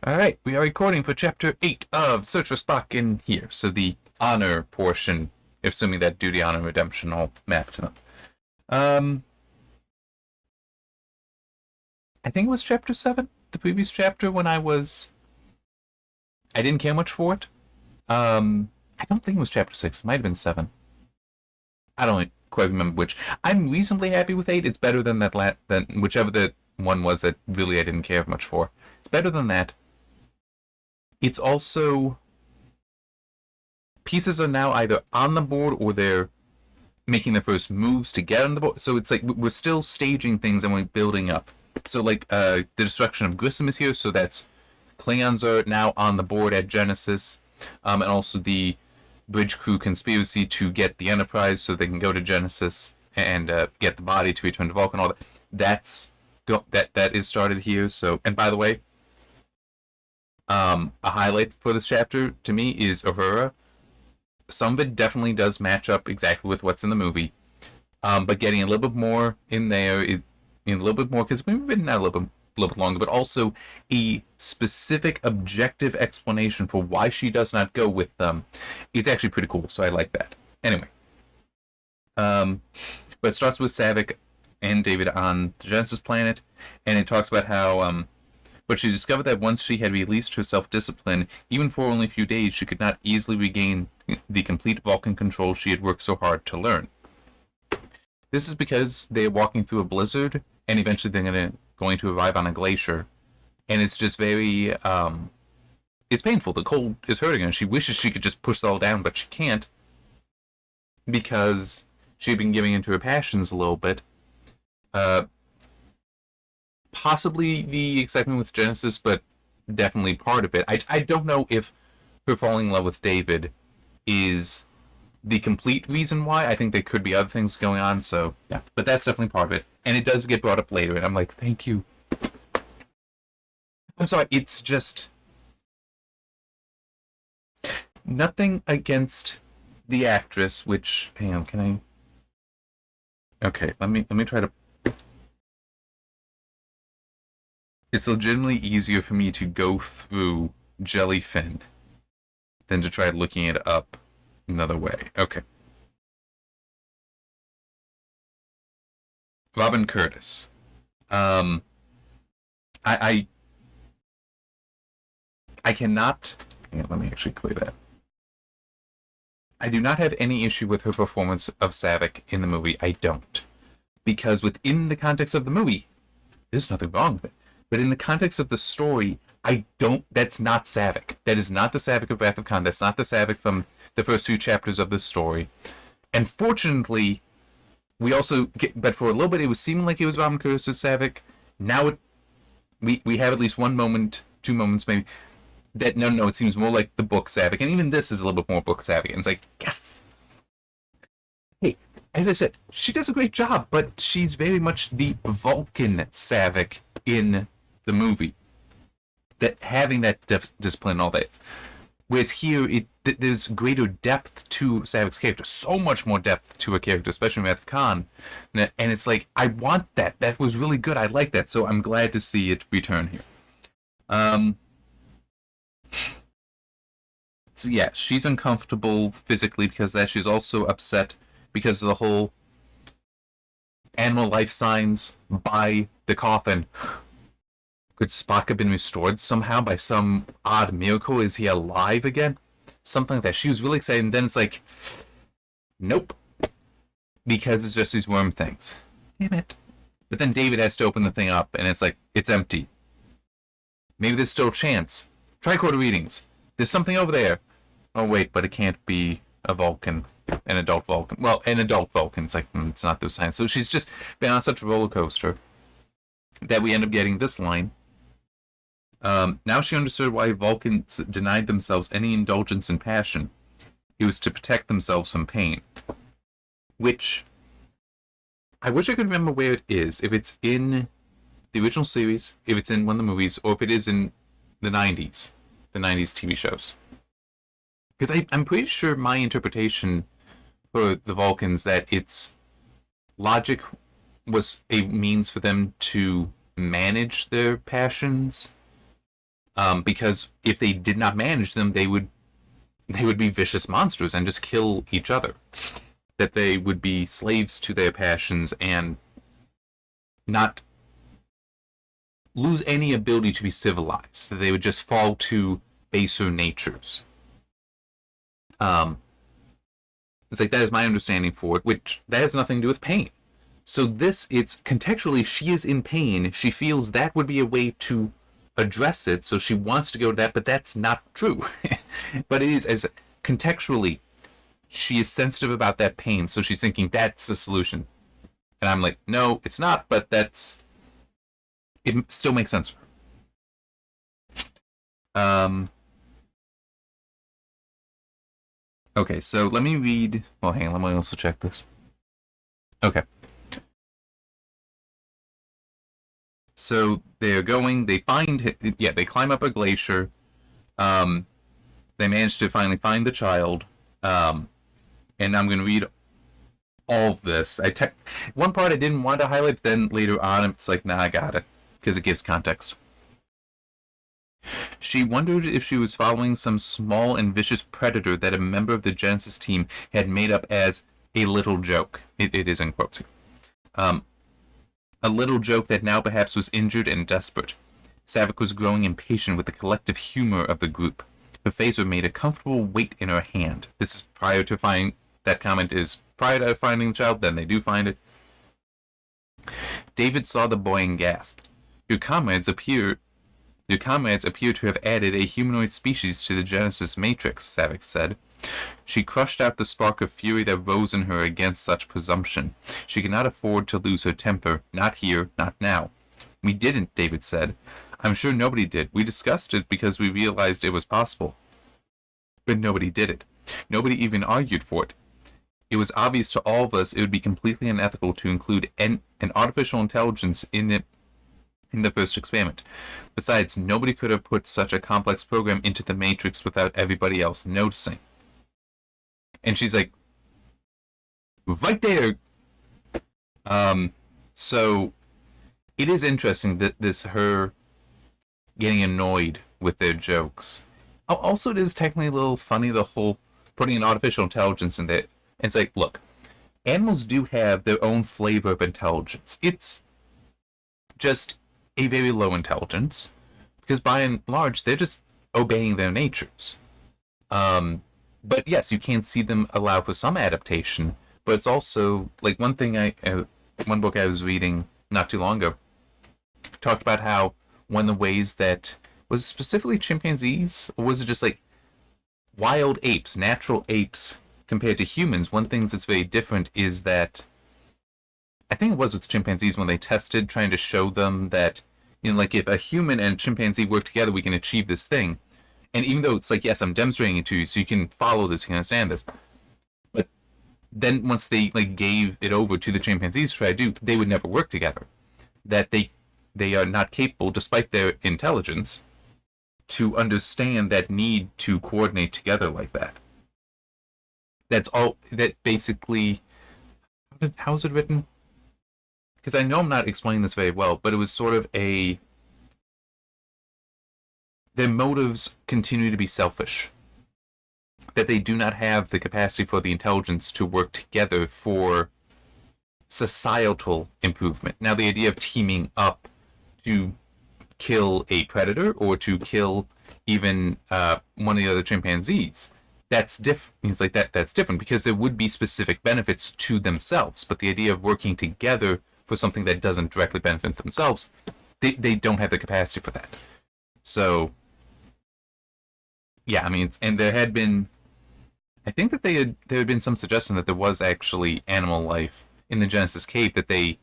Alright, we are recording for Chapter 8 of Search for Spock in here. So the honor portion, assuming that duty, honor, redemption all map to them. I think it was Chapter 7, the previous chapter, when I didn't care much for it. I don't think it was Chapter 6, it might have been 7. I don't quite remember which. I'm reasonably happy with 8. It's better than than whichever the one was that really I didn't care much for. It's better than that. It's also, pieces are now either on the board or they're making their first moves to get on the board. So it's like we're still staging things and we're building up. So like the destruction of Grissom is here, so that's Klingons are now on the board at Genesis, and also the bridge crew conspiracy to get the Enterprise so they can go to Genesis and get the body to return to Vulcan. All that is started here. So, and by the way, a highlight for this chapter to me is Uhura. Some of it definitely does match up exactly with what's in the movie, but getting a little bit more in there is a little bit more because we've written out a little bit longer, but also a specific objective explanation for why she does not go with them. It's actually pretty cool, so I like that. Anyway, but it starts with Saavik and David on the Genesis planet, and it talks about how but she discovered that once she had released her self-discipline, even for only a few days, she could not easily regain the complete Vulcan control she had worked so hard to learn. This is because they're walking through a blizzard, and eventually they're going to arrive on a glacier. And it's just very, it's painful. The cold is hurting her. She wishes she could just push it all down, but she can't. Because she'd been giving into her passions a little bit. Possibly the excitement with Genesis, but definitely part of it. I don't know if her falling in love with David is the complete reason why. I think there could be other things going on, so yeah. But that's definitely part of it. And it does get brought up later, and I'm like, thank you. I'm sorry, it's just nothing against the actress, which, hang on, can I? Okay, let me try to. It's legitimately easier for me to go through Jellyfin than to try looking it up another way. Okay. Robin Curtis. I cannot. Yeah, let me actually clear that. I do not have any issue with her performance of Saavik in the movie. I don't. Because within the context of the movie, there's nothing wrong with it. But in the context of the story, I don't. That's not Saavik. That is not the Saavik of Wrath of Khan. That's not the Saavik from the first 2 chapters of this story. And fortunately, we also get. But for a little bit, it was seeming like it was Robin Curtis' Saavik. Now we have at least one moment, 2 moments maybe. That no, it seems more like the book Saavik, and even this is a little bit more book Saavik. And it's like, yes. Hey, as I said, she does a great job, but she's very much the Vulcan Saavik in the movie, that having that discipline and all that. Whereas here, there's greater depth to Saavik's character, so much more depth to a character, especially with Khan. And it's like, I want that. That was really good. I like that. So I'm glad to see it return here. So yeah, she's uncomfortable physically because of that. She's also upset because of the whole animal life signs by the coffin. Could Spock have been restored somehow by some odd miracle? Is he alive again? Something like that. She was really excited, and then it's like, nope. Because it's just these worm things. Damn it. But then David has to open the thing up, and it's like, it's empty. Maybe there's still a chance. Tricorder readings. There's something over there. Oh, wait, but it can't be a Vulcan. An adult Vulcan. Well, an adult Vulcan. It's like, it's not those signs. So she's just been on such a roller coaster that we end up getting this line. Now she understood why Vulcans denied themselves any indulgence in passion. It was to protect themselves from pain. Which, I wish I could remember where it is. If it's in the original series, if it's in one of the movies, or if it is in the 90s. The 90s TV shows. Because I'm pretty sure my interpretation for the Vulcans that its logic was a means for them to manage their passions because if they did not manage them, they would be vicious monsters and just kill each other. That they would be slaves to their passions and not lose any ability to be civilized. That they would just fall to baser natures. It's like, that is my understanding for it, which that has nothing to do with pain. So it's contextually, she is in pain. She feels that would be a way to address it, so she wants to go to that, but that's not true. But it is, as contextually, she is sensitive about that pain, so she's thinking that's the solution. And I'm like, no, it's not, but it still makes sense for her. Okay, so let me read. Well, hang on, let me also check this. Okay. So they're going, they climb up a glacier. They manage to finally find the child. And I'm going to read all of this. One part I didn't want to highlight, but then later on it's like, nah, I got it, because it gives context. She wondered if she was following some small and vicious predator that a member of the Genesis team had made up as a little joke. It is in quotes. A little joke that now perhaps was injured and desperate. Saavik was growing impatient with the collective humor of the group. Her phaser made a comfortable weight in her hand. This is prior to finding... That comment is prior to finding the child, then they do find it. David saw the boy and gasped. Your comrades appear to have added a humanoid species to the Genesis Matrix, Saavik said. She crushed out the spark of fury that rose in her against such presumption. She could not afford to lose her temper. Not here, not now. We didn't, David said. I'm sure nobody did. We discussed it because we realized it was possible. But nobody did it. Nobody even argued for it. It was obvious to all of us it would be completely unethical to include an artificial intelligence in the first experiment. Besides, nobody could have put such a complex program into the Matrix without everybody else noticing. And she's like, right there. So it is interesting that her getting annoyed with their jokes. Also, it is technically a little funny, the whole putting an artificial intelligence in there. It's like, look, animals do have their own flavor of intelligence. It's just a very low intelligence, because by and large, they're just obeying their natures. But yes, you can see them allow for some adaptation, but it's also, like, one book I was reading not too long ago talked about how one of the ways that, was it specifically chimpanzees, or was it just like wild apes, natural apes, compared to humans? One thing that's very different is that, I think it was with chimpanzees when they tested, trying to show them that, like, if a human and a chimpanzee work together, we can achieve this thing. And even though it's like, yes, I'm demonstrating it to you, so you can follow this, you can understand this. But then once they, like, gave it over to the chimpanzees to try to do, they would never work together. That they are not capable, despite their intelligence, to understand that need to coordinate together like that. That's all, that basically, how is it written? Because I know I'm not explaining this very well, but it was sort of their motives continue to be selfish. That they do not have the capacity for the intelligence to work together for societal improvement. Now, the idea of teaming up to kill a predator or to kill even one of the other chimpanzees, that's different. It's like that's different, because there would be specific benefits to themselves, but the idea of working together for something that doesn't directly benefit themselves, they don't have the capacity for that. So yeah, I mean, and there had been, I think that there had been some suggestion that there was actually animal life in the Genesis cave that they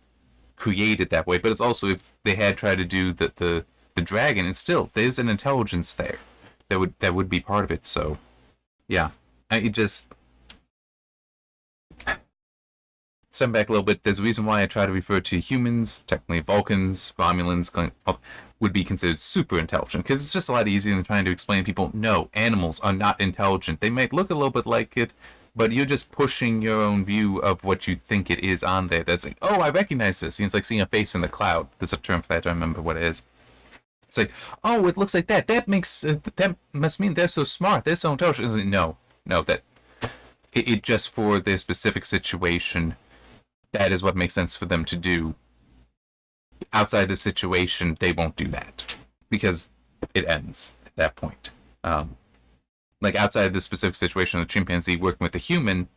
created that way, but it's also, if they had tried to do the dragon, and still there's an intelligence there that would be part of it. So yeah, step back a little bit. There's a reason why I try to refer to humans, technically Vulcans, Romulans, would be considered super intelligent, because it's just a lot easier than trying to explain to people, no, animals are not intelligent. They might look a little bit like it, but you're just pushing your own view of what you think it is on there. That's like, oh, I recognize this. It's like seeing a face in the cloud. There's a term for that. I don't remember what it is. It's like, oh, it looks like that. That must mean they're so smart. They're so intelligent. Like, no, that it just for their specific situation, that is what makes sense for them to do. Outside the situation, they won't do that because it ends at that point. Like outside the specific situation of the chimpanzee working with the human,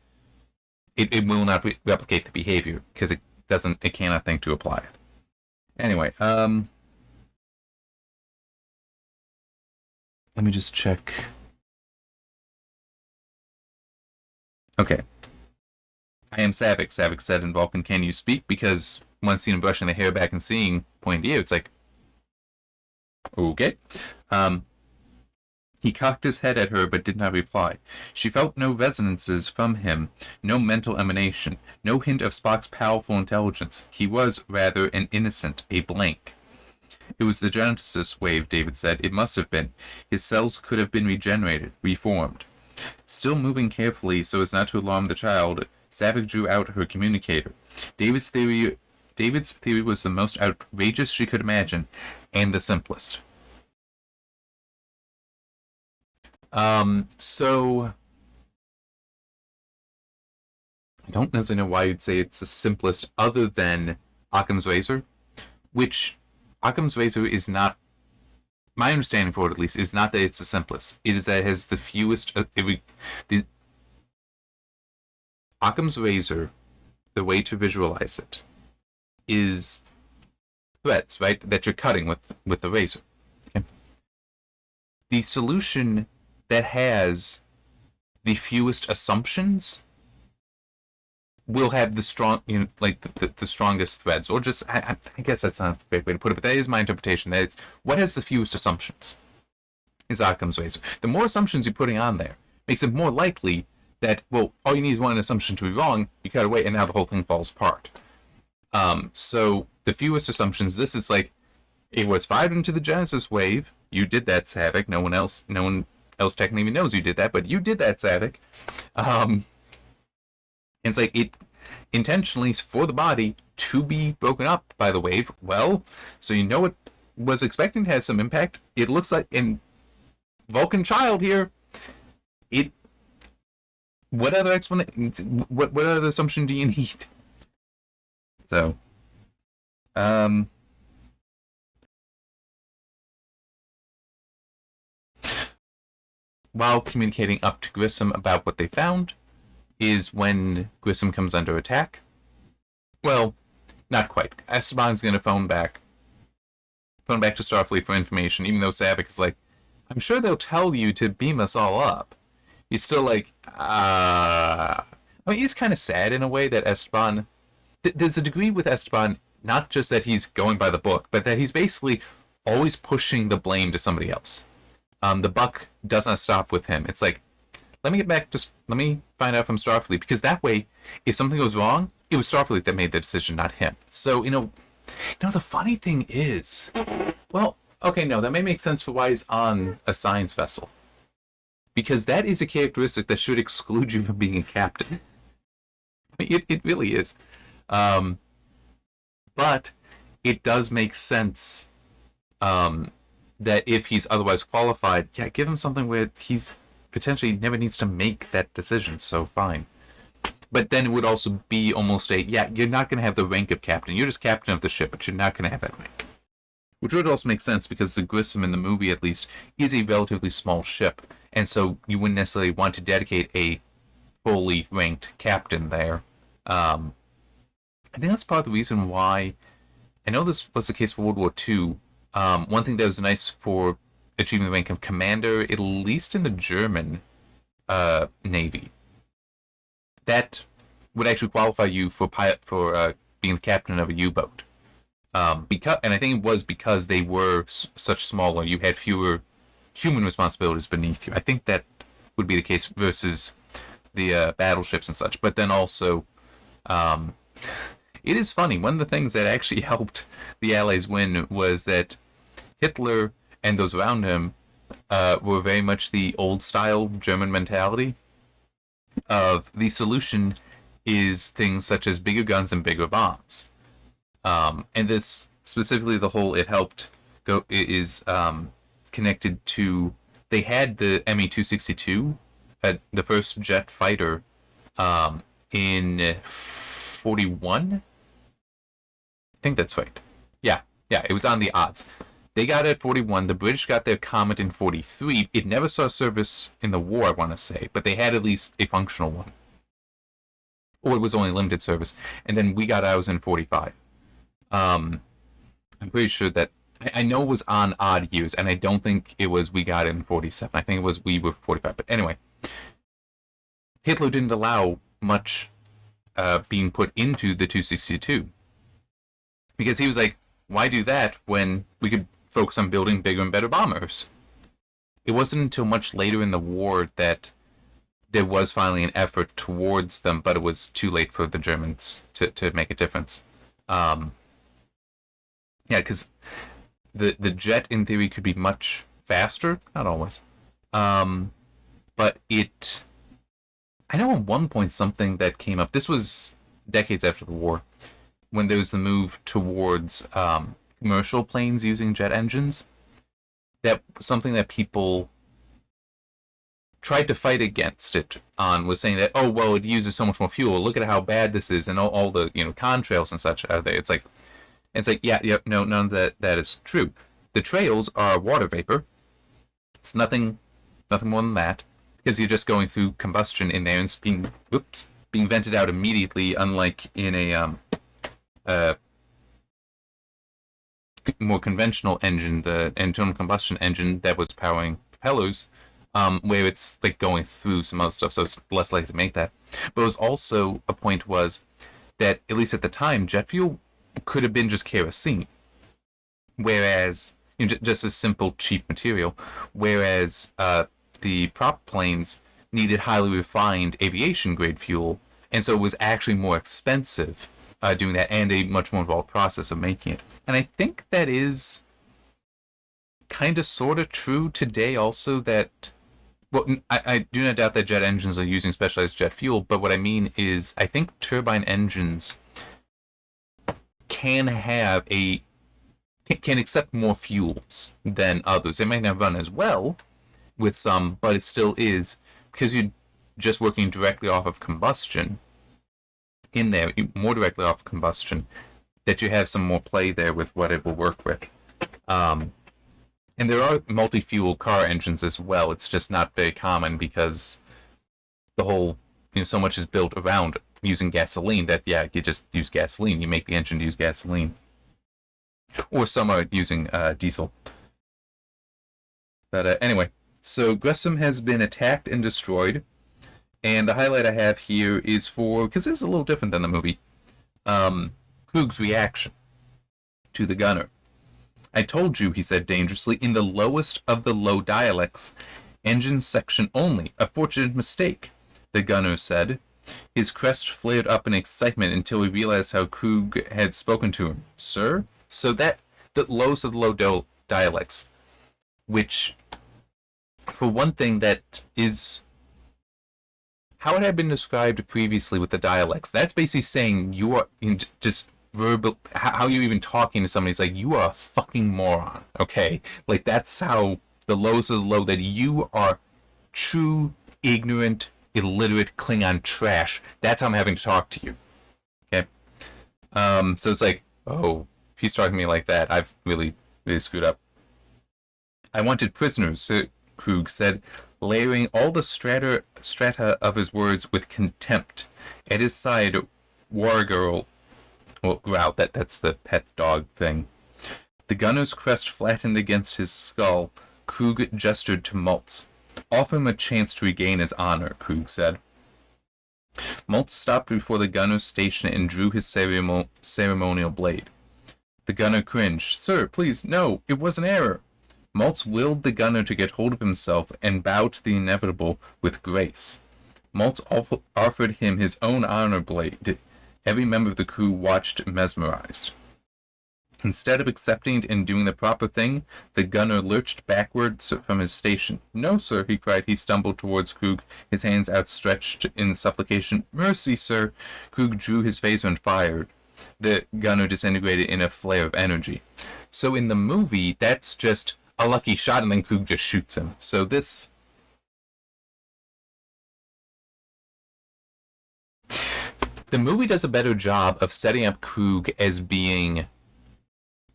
it will not replicate the behavior because it cannot think to apply it. Anyway, let me just check. Okay. I am Savick. Savick said in Vulcan, can you speak? Because once seen him brushing the hair back and seeing pointy ear, it's like, okay. He cocked his head at her but did not reply. She felt no resonances from him, no mental emanation, no hint of Spock's powerful intelligence. He was, rather, an innocent, a blank. It was the Genesis wave, David said. It must have been. His cells could have been regenerated, reformed. Still moving carefully so as not to alarm the child, Savick drew out her communicator. David's theory was the most outrageous she could imagine, and the simplest. So I don't necessarily know why you'd say it's the simplest other than Occam's razor, which Occam's razor is not, my understanding for it at least, is not that it's the simplest. It is that it has the fewest, Occam's razor, the way to visualize it, is threads, right, that you're cutting with the razor. Okay? The solution that has the fewest assumptions will have the strong, the strongest threads, or just I guess that's not a great way to put it, but that is my interpretation. That it's what has the fewest assumptions is Occam's razor. The more assumptions you're putting on there makes it more likely that, well, all you need is one assumption to be wrong. You cut away, and now the whole thing falls apart. So the fewest assumptions. This is like it was fired into the Genesis wave. You did that, Savick. No one else technically knows you did that, but you did that, Savick. It's like it intentionally for the body to be broken up by the wave. Well, so you know it was expecting to have some impact. It looks like in Vulcan child here, what other explanation? What other assumption do you need? So, while communicating up to Grissom about what they found, is when Grissom comes under attack. Well, not quite. Esteban's going to phone back to Starfleet for information, even though Savick is like, I'm sure they'll tell you to beam us all up. He's still like, I mean, he's kind of sad in a way that Esteban, there's a degree with Esteban, not just that he's going by the book, but that he's basically always pushing the blame to somebody else. The buck does not stop with him. It's like, let me find out from Starfleet, because that way, if something goes wrong, it was Starfleet that made the decision, not him. So, the funny thing is, well, okay, no, that may make sense for why he's on a science vessel. Because that is a characteristic that should exclude you from being a captain. I mean, it really is. But it does make sense that if he's otherwise qualified, yeah, give him something where he's potentially never needs to make that decision, so fine. But then it would also be almost you're not going to have the rank of captain. You're just captain of the ship, but you're not going to have that rank. Which would also make sense because the Grissom in the movie, at least, is a relatively small ship. And so you wouldn't necessarily want to dedicate a fully ranked captain there. I think that's part of the reason why, I know this was the case for World War II. One thing that was nice for achieving the rank of commander, at least in the German Navy, that would actually qualify you for being the captain of a U-boat. And I think it was because they were such smaller, you had fewer human responsibilities beneath you. I think that would be the case versus the battleships and such. But then also, it is funny. One of the things that actually helped the Allies win was that Hitler and those around him were very much the old-style German mentality of the solution is things such as bigger guns and bigger bombs. And this, specifically the whole, it helped is connected to. They had the ME-262, the first jet fighter, in 41. I think that's right. Yeah, it was on the odds. They got it at 41. The British got their Comet in 43. It never saw service in the war, I want to say, but they had at least a functional one. Or it was only limited service. And then we got ours in 45. I'm pretty sure that... I know it was on odd years, and I don't think it was we got it in 47. I think it was we were 45. But anyway, Hitler didn't allow much being put into the 262. Because he was like, why do that when we could focus on building bigger and better bombers? It wasn't until much later in the war that there was finally an effort towards them, but it was too late for the Germans to make a difference. Yeah, because the jet, in theory, could be much faster. Not always. But it... I know at one point something that came up. This was decades after the war, when there was the move towards commercial planes using jet engines. That something that people tried to fight against it on was saying that, oh, well, it uses so much more fuel. Look at how bad this is, and all the contrails and such are there. It's like yeah, no, none of that is true. The trails are water vapor. It's nothing more than that, because you're just going through combustion in there and it's being vented out immediately, unlike in a more conventional engine, the internal combustion engine that was powering propellers, where it's like going through some other stuff, so it's less likely to make that. But it was also a point was that, at least at the time, jet fuel could have been just kerosene, whereas just a simple cheap material, whereas the prop planes needed highly refined aviation grade fuel, and so it was actually more expensive doing that, and a much more involved process of making it. And I think that is kind of sort of true today also, that, well, I do not doubt that jet engines are using specialized jet fuel, but what I mean is I think turbine engines can accept more fuels than others. They might not run as well with some, but it still is, because you're just working directly off of combustion in there, more directly off combustion, that you have some more play there with what it will work with. And there are multi-fuel car engines as well. It's just not very common because the whole, so much is built around using gasoline that, yeah, you just use gasoline. You make the engine use gasoline. Or some are using diesel. But anyway, so Gresham has been attacked and destroyed. And the highlight I have here is because this is a little different than the movie, Krug's reaction to the gunner. I told you, he said dangerously, in the lowest of the low dialects. Engine section only. A fortunate mistake, the gunner said. His crest flared up in excitement until he realized how Krug had spoken to him. Sir? So that, the lowest of the low dialects, which, for one thing, that is how it had been described previously with the dialects. That's basically saying you are just verbal, how you're even talking to somebody. It's like, you are a fucking moron, okay? Like, that's how the lowest of the low, that you are true, ignorant, illiterate Klingon trash. That's how I'm having to talk to you, okay? So it's like, oh, if he's talking to me like that, I've really screwed up. I wanted prisoners, Krug said, layering all the strata of his words with contempt. At his side, Wargirl, well, Grout, that's the pet dog thing. The gunner's crest flattened against his skull. Krug gestured to Maltz. Offer him a chance to regain his honor, Krug said. Maltz stopped before the gunner's station and drew his ceremonial blade. The gunner cringed. Sir, please, no, it was an error. Maltz willed the gunner to get hold of himself and bow to the inevitable with grace. Maltz offered him his own honor blade. Every member of the crew watched mesmerized. Instead of accepting it and doing the proper thing, the gunner lurched backward from his station. No, sir, he cried. He stumbled towards Krug, his hands outstretched in supplication. Mercy, sir! Krug drew his phaser and fired. The gunner disintegrated in a flare of energy. So in the movie, that's just a lucky shot, and then Krug just shoots him. So this... The movie does a better job of setting up Krug as being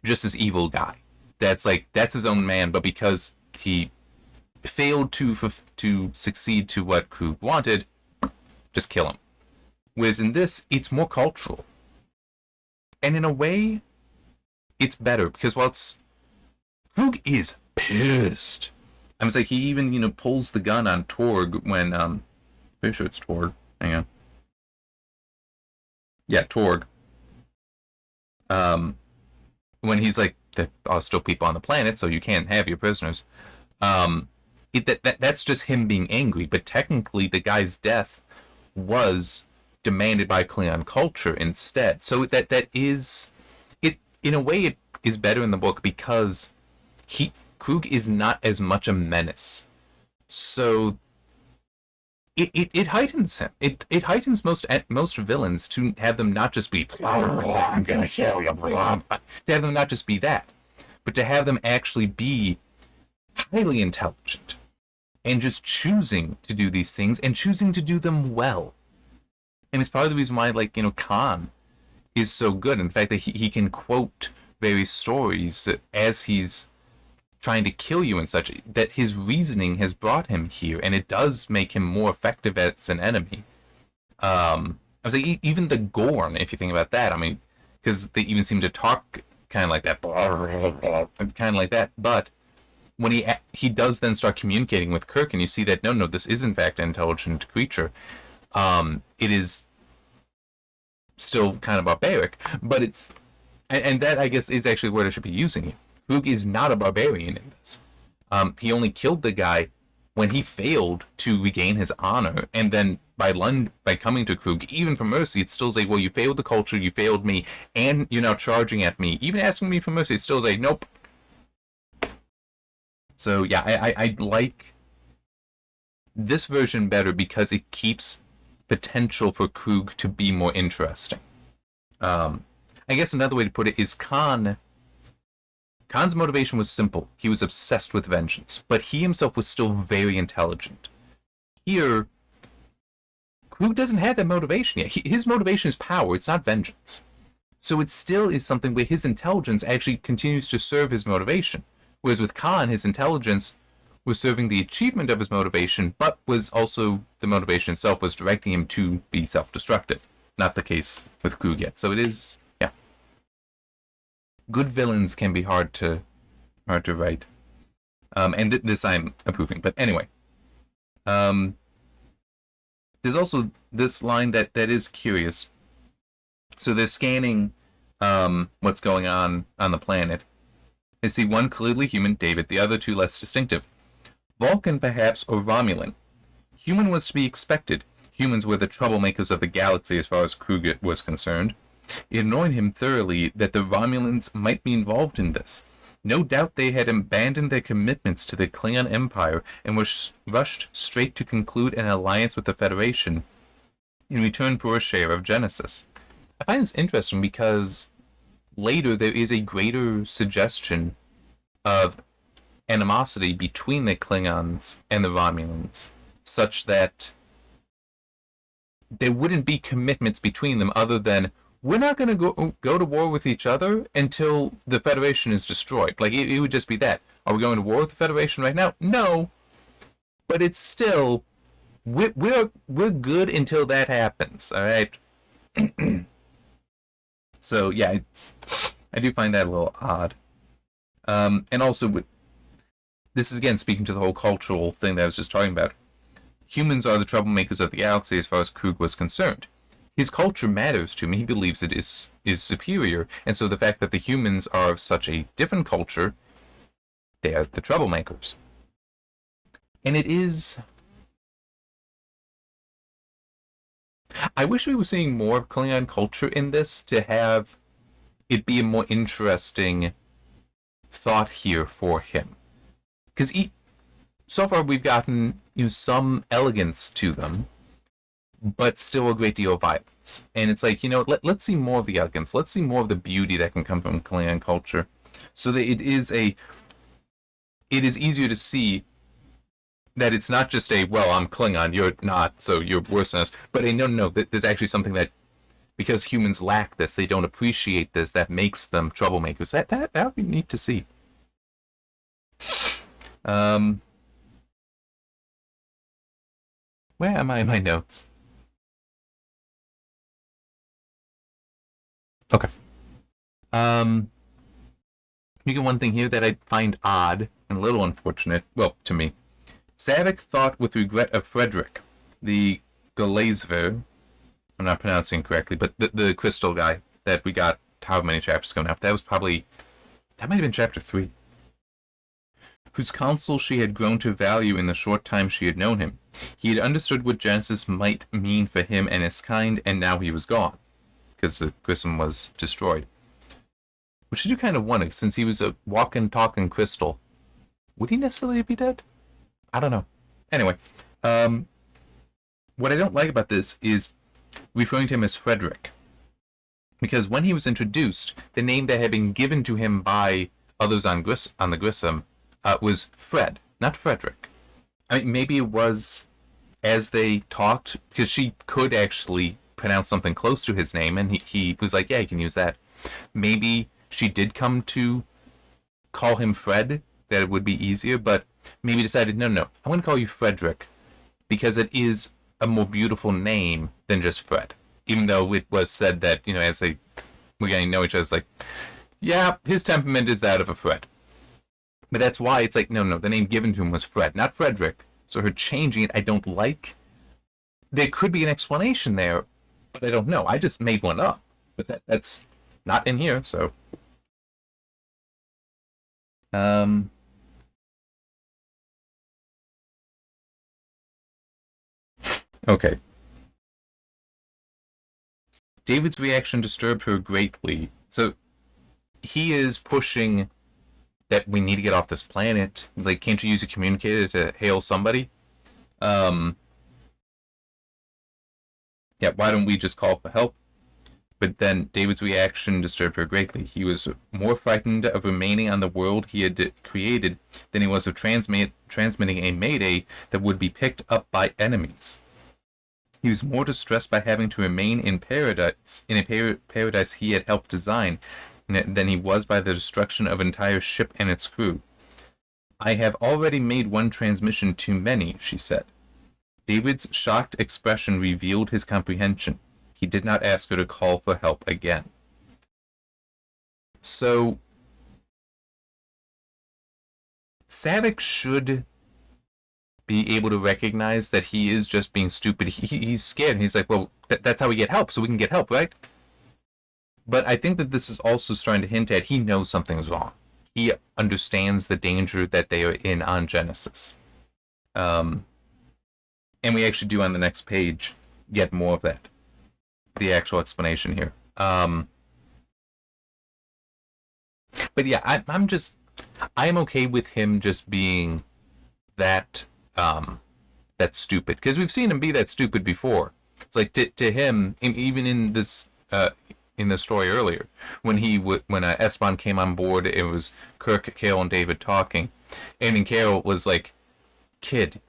just this evil guy. That's his own man, but because he failed to succeed to what Krug wanted, just kill him. Whereas in this, it's more cultural. And in a way, it's better, because Krug is pissed. I was like, he even, pulls the gun on Torg when, pretty sure it's Torg. Hang on. Yeah, Torg. When he's like, there are still people on the planet, so you can't have your prisoners. That's just him being angry, but technically the guy's death was demanded by Klingon culture instead. So that is, it in a way it is better in the book because Krug is not as much a menace. So it heightens him. It heightens most villains to have them not just be I'm gonna kill you, to have them not just be that, but to have them actually be highly intelligent and just choosing to do these things and choosing to do them well. And it's part of the reason why, Khan is so good. And the fact that he can quote various stories as he's trying to kill you and such, that his reasoning has brought him here, and it does make him more effective as an enemy. I was like, even the Gorn, if you think about that, I mean, because they even seem to talk kind of like that, kind of like that, but when he does then start communicating with Kirk, and you see that, no, this is in fact an intelligent creature, it is still kind of barbaric, but it's, and that, I guess, is actually where I should be using it. Krug is not a barbarian in this. He only killed the guy when he failed to regain his honor, and then by coming to Krug, even for mercy, it's still like, well, you failed the culture, you failed me, and you're now charging at me. Even asking me for mercy, it's still like, nope. So yeah, I like this version better because it keeps potential for Krug to be more interesting. I guess another way to put it is Khan's motivation was simple. He was obsessed with vengeance, but he himself was still very intelligent. Here, Krug doesn't have that motivation yet. His motivation is power, it's not vengeance. So it still is something where his intelligence actually continues to serve his motivation. Whereas with Khan, his intelligence was serving the achievement of his motivation, but was also, the motivation itself was directing him to be self-destructive. Not the case with Krug yet. So it is, yeah. Good villains can be hard to write. And this I'm approving. But anyway. There's also this line that is curious. So they're scanning what's going on the planet. They see one clearly human, David, the other two less distinctive. Vulcan, perhaps, or Romulan. Human was to be expected. Humans were the troublemakers of the galaxy as far as Krug was concerned. It annoyed him thoroughly that the Romulans might be involved in this. No doubt they had abandoned their commitments to the Klingon Empire and were rushed straight to conclude an alliance with the Federation in return for a share of Genesis. I find this interesting because later there is a greater suggestion of animosity between the Klingons and the Romulans, such that there wouldn't be commitments between them other than, we're not going to go to war with each other until the Federation is destroyed. Like, it would just be that. Are we going to war with the Federation right now? No. But it's still, we're good until that happens, alright? So, yeah, I do find that a little odd. And also, this is again speaking to the whole cultural thing that I was just talking about. Humans are the troublemakers of the galaxy as far as Krug was concerned. His culture matters to him. He believes it is superior, and so the fact that the humans are of such a different culture, they are the troublemakers. And it is... I wish we were seeing more of Klingon culture in this to have it be a more interesting thought here for him. Because so far we've gotten some elegance to them, but still a great deal of violence. And it's like, let's see more of the elegance. Let's see more of the beauty that can come from Klingon culture. So that it is easier to see that it's not just a, well, I'm Klingon, you're not, so you're worse than us, but a no, there's actually something that, because humans lack this, they don't appreciate this, that makes them troublemakers. That would be neat to see. Where am I in my notes? Okay. You get one thing here that I find odd and a little unfortunate, well, to me. Saavik thought with regret of Frederick, the Galazver, I'm not pronouncing it correctly, but the crystal guy that we got however many chapters ago now. That might have been chapter 3. Whose counsel she had grown to value in the short time she had known him. He had understood what Genesis might mean for him and his kind, and now he was gone, because the Grissom was destroyed. Which I do kind of wonder, since he was a walking, talking crystal, would he necessarily be dead? I don't know. Anyway, what I don't like about this is referring to him as Frederick. Because when he was introduced, the name that had been given to him by others on the Grissom was Fred, not Frederick. I mean, maybe it was as they talked, because she could actually pronounce something close to his name, and he was like, yeah, you can use that. Maybe she did come to call him Fred, that it would be easier, but maybe decided, no, I'm going to call you Frederick, because it is a more beautiful name than just Fred. Even though it was said that, as we're getting to know each other, it's like, yeah, his temperament is that of a Fred. But that's why it's like, no, the name given to him was Fred, not Frederick. So her changing it, I don't like. There could be an explanation there, but I don't know. I just made one up. But that's not in here, so. Okay. David's reaction disturbed her greatly. So he is pushing that we need to get off this planet. Like, can't you use a communicator to hail somebody? Yeah, why don't we just call for help? But then David's reaction disturbed her greatly. He was more frightened of remaining on the world he had created than he was of transmitting a mayday that would be picked up by enemies. He was more distressed by having to remain in a paradise he had helped design, than he was by the destruction of an entire ship and its crew. I have already made one transmission too many, she said. David's shocked expression revealed his comprehension. He did not ask her to call for help again. So, Saavik should be able to recognize that he is just being stupid. He's scared. He's like, well, that's how we get help, so we can get help, right? But I think that this is also starting to hint at he knows something's wrong. He understands the danger that they are in on Genesis. And we actually do on the next page get more of that. The actual explanation here. But yeah, I'm okay with him just being that stupid, because we've seen him be that stupid before. It's like to him, even in this in the story earlier, when Esteban came on board, it was Kirk, Carol, and David talking, and then Carol was like, "Kid,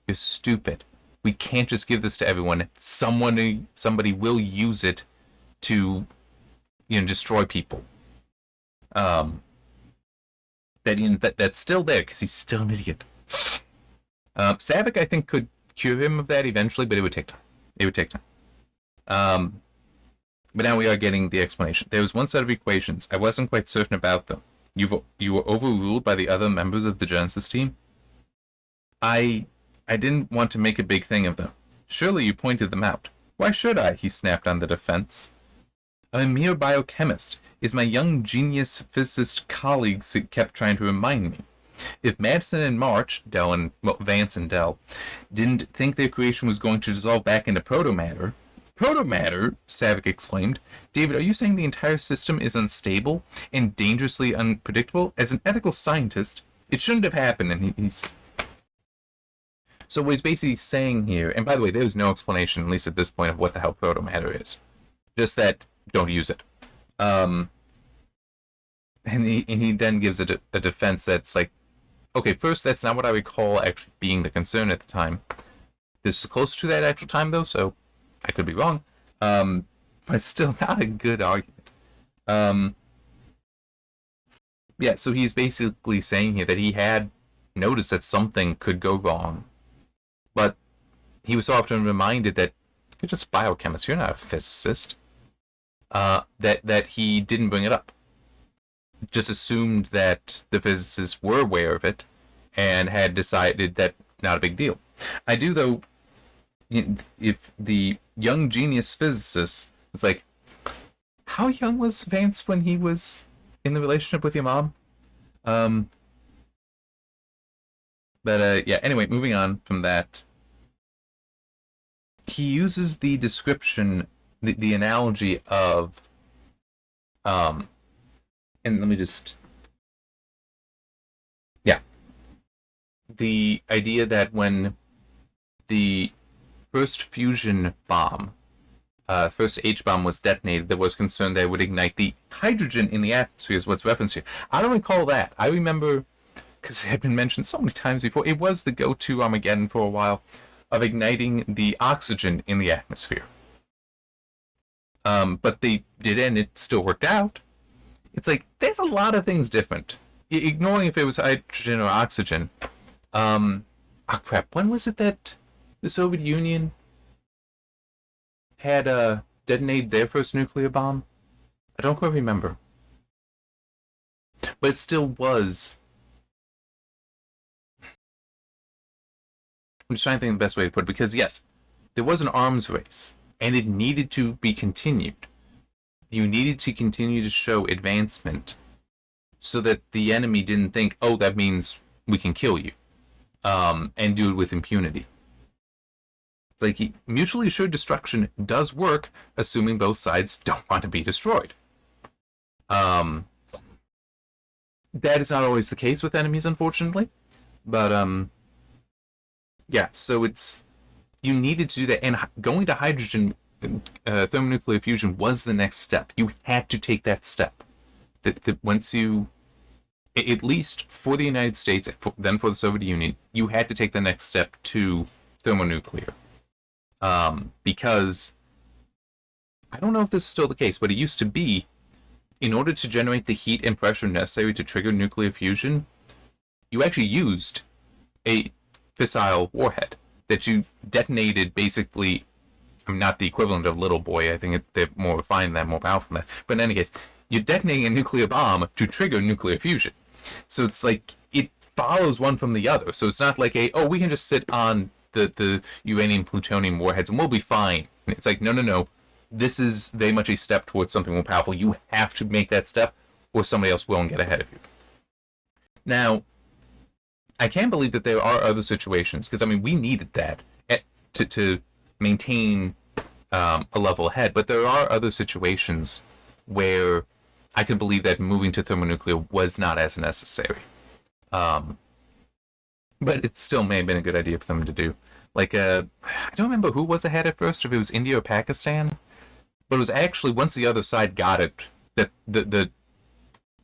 you're stupid. We can't just give this to everyone. Somebody will use it to, destroy people." That's still there because he's still an idiot. Saavik, I think, could cure him of that eventually, but it would take time. But now we are getting the explanation. There was one set of equations. I wasn't quite certain about them. You were overruled by the other members of the Genesis team? I didn't want to make a big thing of them. Surely you pointed them out. Why should I? He snapped on the defense. I'm a mere biochemist, as my young genius physicist colleagues kept trying to remind me. If Madsen and March, Vance and Dell, didn't think their creation was going to dissolve back into protomatter... Protomatter? Saavik exclaimed. David, are you saying the entire system is unstable and dangerously unpredictable? As an ethical scientist, it shouldn't have happened, and he's... So what he's basically saying here, and by the way, there's no explanation, at least at this point, of what the hell protomatter is. Just that, don't use it. he then gives it a defense that's like, okay, first, that's not what I recall actually being the concern at the time. This is close to that actual time, though, so I could be wrong. But it's still not a good argument. Yeah, so he's basically saying here that he had noticed that something could go wrong, but he was often reminded that you're just a biochemist, you're not a physicist. That he didn't bring it up. Just assumed that the physicists were aware of it and had decided that not a big deal. I do, though, if the young genius physicist, it's like, how young was Vance when he was in the relationship with your mom? Yeah, anyway, moving on from that. He uses the description, the analogy of, and let me just, yeah, the idea that when the first fusion bomb, first H-bomb was detonated, there was concern that it would ignite the hydrogen in the atmosphere, is what's referenced here. I don't recall that. I remember, because it had been mentioned so many times before, it was the go-to Armageddon for a while, of igniting the oxygen in the atmosphere. But they did, and it still worked out. It's like, there's a lot of things different. Ignoring if it was hydrogen or oxygen. Crap, when was it that the Soviet Union had detonated their first nuclear bomb? I don't quite remember. But it still was. I'm just trying to think of the best way to put it, because yes, there was an arms race, and it needed to be continued. You needed to continue to show advancement so that the enemy didn't think, oh, that means we can kill you, and do it with impunity. It's like, mutually assured destruction does work, assuming both sides don't want to be destroyed. That is not always the case with enemies, unfortunately. But, yeah, so you needed to do that, and going to hydrogen thermonuclear fusion was the next step. You had to take that step. That once you, at least for the United States, then for the Soviet Union, you had to take the next step to thermonuclear. Because I don't know if this is still the case, but it used to be, in order to generate the heat and pressure necessary to trigger nuclear fusion, you actually used a fissile warhead that you detonated, basically. I'm not the equivalent of Little Boy. I think they're more refined than that, more powerful than that. But in any case, you're detonating a nuclear bomb to trigger nuclear fusion. So it's like, it follows one from the other. So it's not like we can just sit on the uranium plutonium warheads and we'll be fine. And it's like, no. This is very much a step towards something more powerful. You have to make that step, or somebody else will and get ahead of you. Now, I can't believe that there are other situations, because, I mean, we needed that to maintain a level ahead, but there are other situations where I can believe that moving to thermonuclear was not as necessary. But it still may have been a good idea for them to do. Like, I don't remember who was ahead at first, if it was India or Pakistan, but it was actually, once the other side got it, that the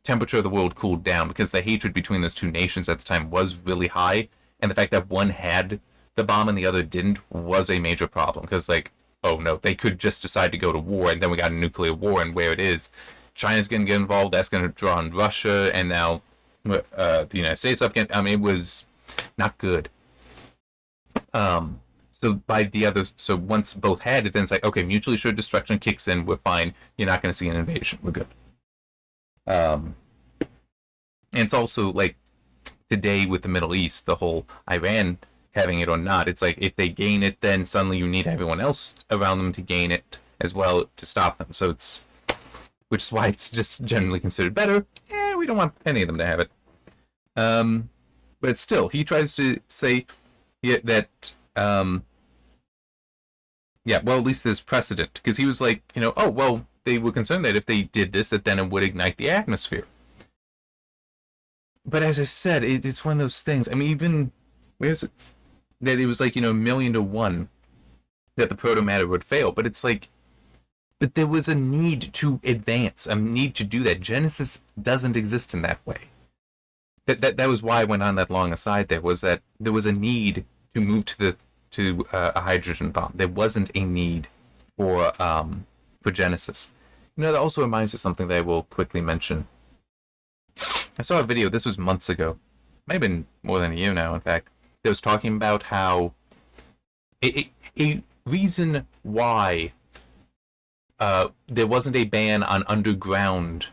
temperature of the world cooled down, because the hatred between those two nations at the time was really high, and the fact that one had the bomb and the other didn't was a major problem, because, like, oh no, they could just decide to go to war, and then we got a nuclear war, and where it is, China's going to get involved, that's going to draw on Russia, and now the United States up again. I mean, it was not good. So once both had it, then it's like, okay, mutually assured destruction kicks in, we're fine, you're not going to see an invasion, we're good. And it's also like today with the Middle East, the whole Iran having it or not, it's like if they gain it, then suddenly you need everyone else around them to gain it as well to stop them. So which is why it's just generally considered better. We don't want any of them to have it. But still, he tries to say that, well, at least there's precedent, because he was like, they were concerned that if they did this, that then it would ignite the atmosphere. But as I said, it's one of those things. I mean, even where's it? That it was like, 1,000,000 to 1 that the proto matter would fail. But it's like, But there was a need to advance, a need to do that. Genesis doesn't exist in that way. That was why I went on that long aside. There was that there was a need to move to a hydrogen bomb. There wasn't a need for Genesis. That also reminds me of something that I will quickly mention. I saw a video. This was months ago, might have been more than a year now. In fact, that was talking about how a reason why there wasn't a ban on underground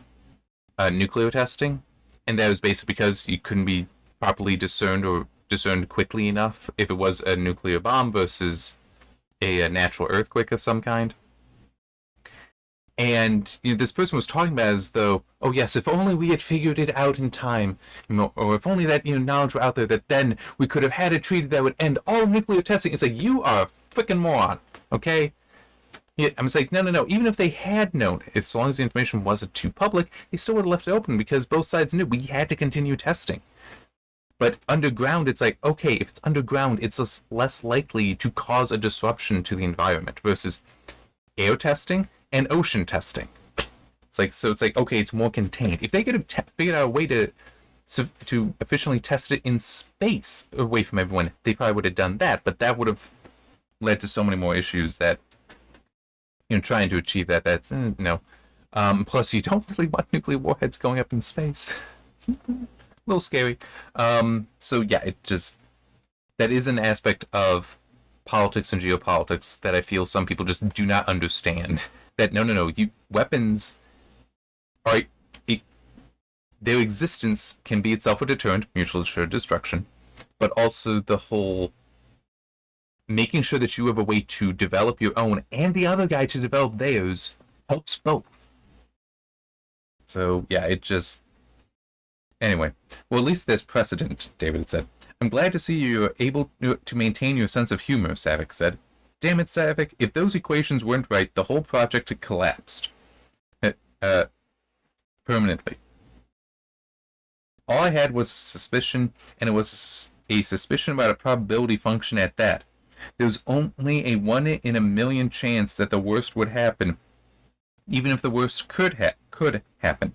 nuclear testing, and that was basically because you couldn't be properly discerned quickly enough if it was a nuclear bomb versus a natural earthquake of some kind. And this person was talking about it as though, oh yes, if only we had figured it out in time, or if only that knowledge were out there, that then we could have had a treaty that would end all nuclear testing. It's like, you are a freaking moron, okay? Yeah, I'm just like, no. Even if they had known, as long as the information wasn't too public, they still would have left it open because both sides knew we had to continue testing. But underground, it's like, okay, if it's underground, it's less likely to cause a disruption to the environment versus air testing and ocean testing. It's like, okay, it's more contained. If they could have figured out a way to efficiently test it in space away from everyone, they probably would have done that. But that would have led to so many more issues that, trying to achieve that's no. Plus, you don't really want nuclear warheads going up in space. It's a little scary. So yeah, that is an aspect of politics and geopolitics that I feel some people just do not understand. That no, weapons are their existence can be itself a deterrent, mutually assured destruction, but also the whole making sure that you have a way to develop your own and the other guy to develop theirs helps both. So yeah, anyway. Well, at least there's precedent, David said. I'm glad to see you're able to maintain your sense of humor, Savick said. Damn it, Savick, if those equations weren't right, the whole project had collapsed. Permanently. All I had was a suspicion, and it was a suspicion about a probability function at that. There was only a 1 in a million chance that the worst would happen, even if the worst could happen.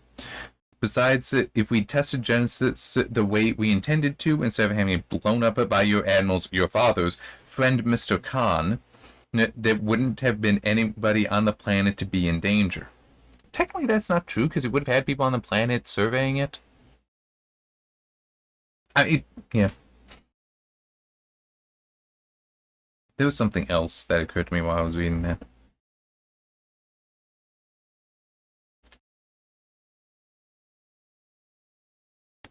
Besides, if we tested Genesis the way we intended to, instead of having it blown up by your admirals, your father's friend Mr. Khan, there wouldn't have been anybody on the planet to be in danger. Technically, that's not true, because it would have had people on the planet surveying it. Yeah. There was something else that occurred to me while I was reading that.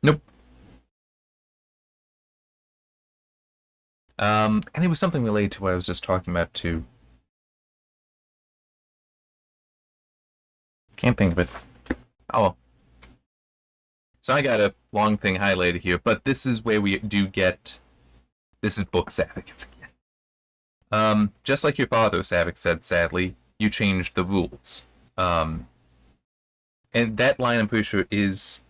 Nope. And it was something related to what I was just talking about, too. Can't think of it. Oh, well. So I got a long thing highlighted here, but this is where we do get... This is book Savick. Yes. Just like your father, Savick said, sadly, you changed the rules. And that line, I'm pretty sure, is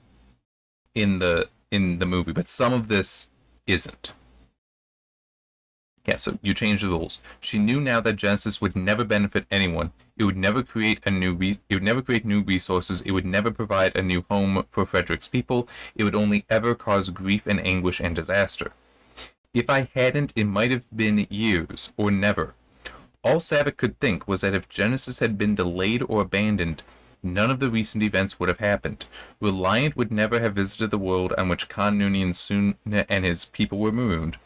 in the movie, but some of this isn't. Yeah, so you changed the rules. She knew now that Genesis would never benefit anyone. It would never create new resources. It would never provide a new home for Frederick's people. It would only ever cause grief and anguish and disaster. If I hadn't, it might have been years, or never. All Savick could think was that if Genesis had been delayed or abandoned, none of the recent events would have happened. Reliant would never have visited the world on which Khan Noonien Soon and his people were marooned.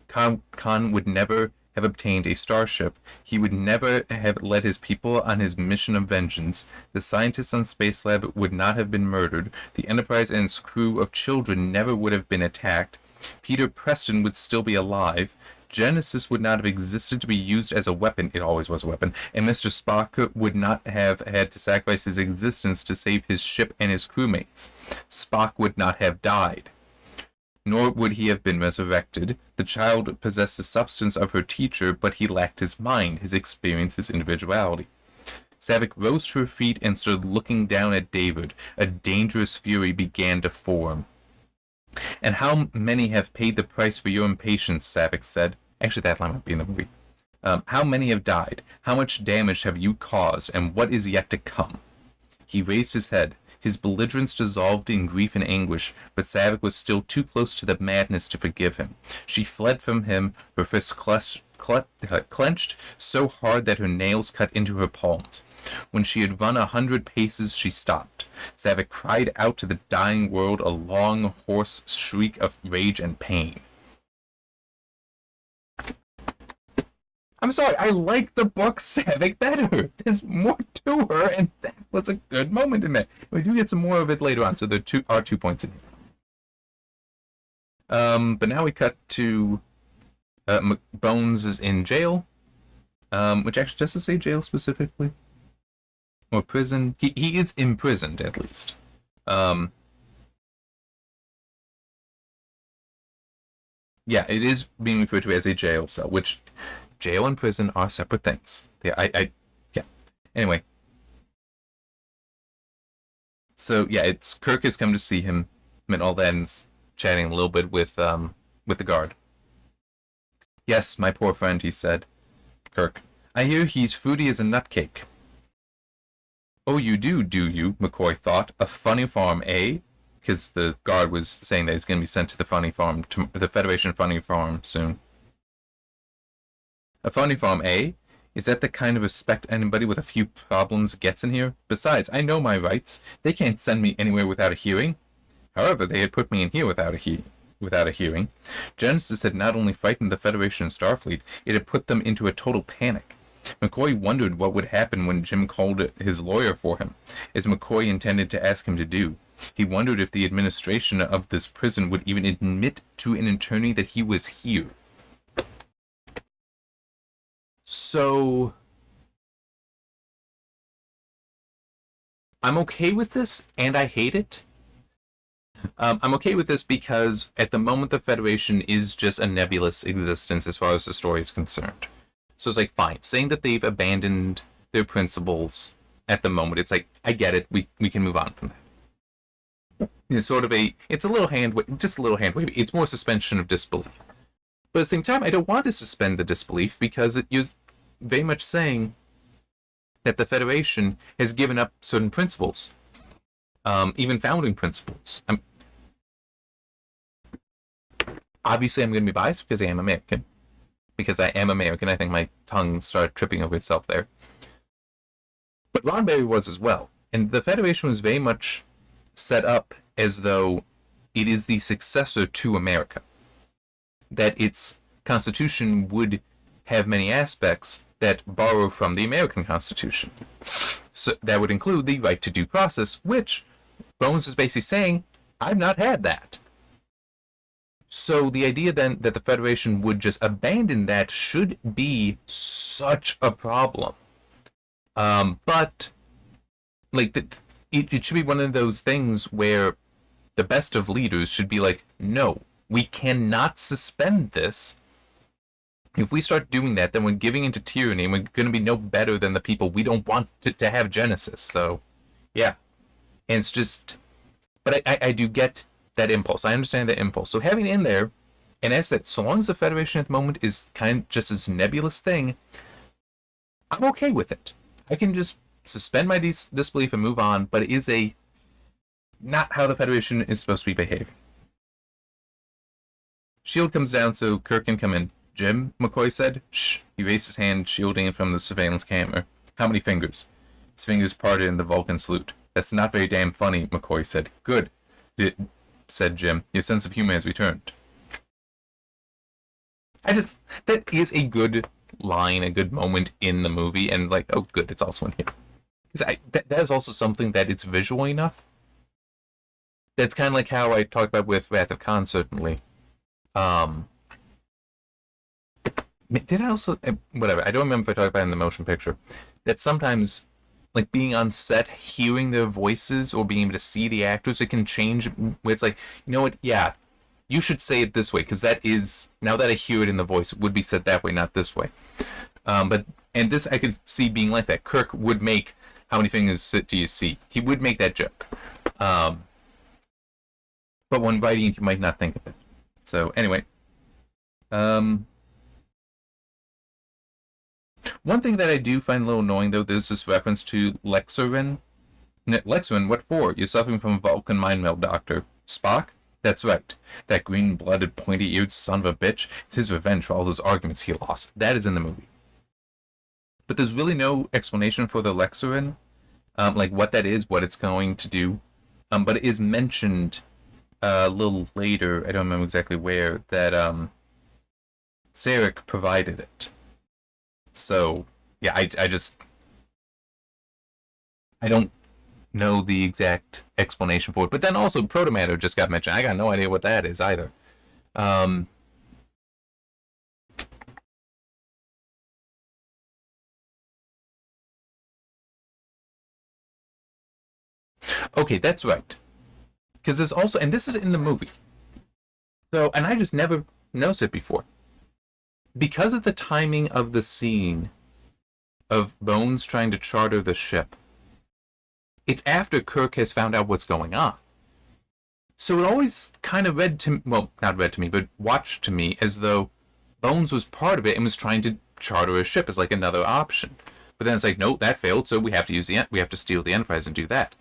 Khan would never have obtained a starship. He would never have led his people on his mission of vengeance. The scientists on Spacelab would not have been murdered. The Enterprise and its crew of children never would have been attacked. Peter Preston would still be alive. Genesis would not have existed to be used as a weapon. It always was a weapon. And Mr. Spock would not have had to sacrifice his existence to save his ship and his crewmates. Spock would not have died. Nor would he have been resurrected. The child possessed the substance of her teacher, but he lacked his mind, his experience, his individuality. Savick rose to her feet and stood looking down at David. A dangerous fury began to form. And how many have paid the price for your impatience, Savick said. Actually, that line might be in the movie. How many have died? How much damage have you caused? And what is yet to come? He raised his head. His belligerence dissolved in grief and anguish, but Saavik was still too close to the madness to forgive him. She fled from him, her fists clenched so hard that her nails cut into her palms. When she had run 100 paces, she stopped. Saavik cried out to the dying world a long, hoarse shriek of rage and pain. I'm sorry, I like the book Saavik better. There's more to her, and that was a good moment in there. We do get some more of it later on, so there are 2 points in here. But now we cut to Bones is in jail, which actually doesn't say jail specifically. Or prison. He is imprisoned, at least. Yeah, it is being referred to as a jail cell, which jail and prison are separate things. Yeah. Anyway. So, yeah, it's Kirk has come to see him, and all then's chatting a little bit with the guard. Yes, my poor friend, he said. Kirk, I hear he's fruity as a nutcake. Oh, you do you? McCoy thought. A funny farm, eh? Because the guard was saying that he's going to be sent to the funny farm, to the Federation funny farm soon. A funny farm, eh? Is that the kind of respect anybody with a few problems gets in here? Besides, I know my rights. They can't send me anywhere without a hearing. However, they had put me in here without a hearing. Genesis had not only frightened the Federation and Starfleet, it had put them into a total panic. McCoy wondered what would happen when Jim called his lawyer for him, as McCoy intended to ask him to do. He wondered if the administration of this prison would even admit to an attorney that he was here. So, I'm okay with this, and I hate it. I'm okay with this because at the moment the Federation is just a nebulous existence as far as the story is concerned. So it's like, fine. Saying that they've abandoned their principles at the moment, it's like, I get it. We can move on from that. It's sort of it's a little just a little hand wave. It's more suspension of disbelief. But at the same time, I don't want to suspend the disbelief because it is very much saying that the Federation has given up certain principles. Even founding principles. Obviously, I'm going to be biased because I am American. Because I am American, I think my tongue started tripping over itself there. But Roddenberry was as well. And the Federation was very much set up as though it is the successor to America. That its constitution would have many aspects that borrow from the American Constitution. So that would include the right to due process, which Bones is basically saying, I've not had that. So the idea then that the Federation would just abandon that should be such a problem. But like it should be one of those things where the best of leaders should be like, no, we cannot suspend this. If we start doing that, then we're giving into tyranny and we're going to be no better than the people we don't want to have Genesis. So, yeah. And it's just... But I do get that impulse. I understand that impulse. So having it in there, and as I said, so long as the Federation at the moment is kind of just this nebulous thing, I'm okay with it. I can just suspend my disbelief and move on, but it is not how the Federation is supposed to be behaving. Shield comes down so Kirk can come in. Jim, McCoy said. Shh. He raised his hand, shielding it from the surveillance camera. How many fingers? His fingers parted in the Vulcan salute. That's not very damn funny, McCoy said. Good, said Jim. Your sense of humor has returned. That is a good line, a good moment in the movie, and like, oh good, it's also in here. That is also something that it's visual enough. That's kind of like how I talked about with Wrath of Khan, certainly. Did I also... Whatever, I don't remember if I talked about it in the motion picture. That sometimes, like, being on set, hearing their voices, or being able to see the actors, it can change. Where it's like, you know what, yeah, you should say it this way, because that is... Now that I hear it in the voice, it would be said that way, not this way. And this I could see being like that. Kirk would make, how many fingers do you see? He would make that joke. But when writing, you might not think of it. So, anyway. One thing that I do find a little annoying, though, there's this reference to Lexerin. Lexerin, what for? You're suffering from a Vulcan mind meld, Doctor. Spock? That's right. That green-blooded, pointy-eared son of a bitch. It's his revenge for all those arguments he lost. That is in the movie. But there's really no explanation for the Lexerin, like what that is, what it's going to do. But it is mentioned a little later, I don't remember exactly where, that Sarek provided it. So, yeah, I don't know the exact explanation for it. But then also protomatter just got mentioned. I got no idea what that is either. Okay, that's right. Because there's also, and this is in the movie. So, and I just never noticed it before. Because of the timing of the scene of Bones trying to charter the ship, it's after Kirk has found out what's going on. So it always kind of read to me, well, not read to me, but watched to me as though Bones was part of it and was trying to charter a ship as like another option. But then it's like, no, that failed, so we have to steal the Enterprise and do that.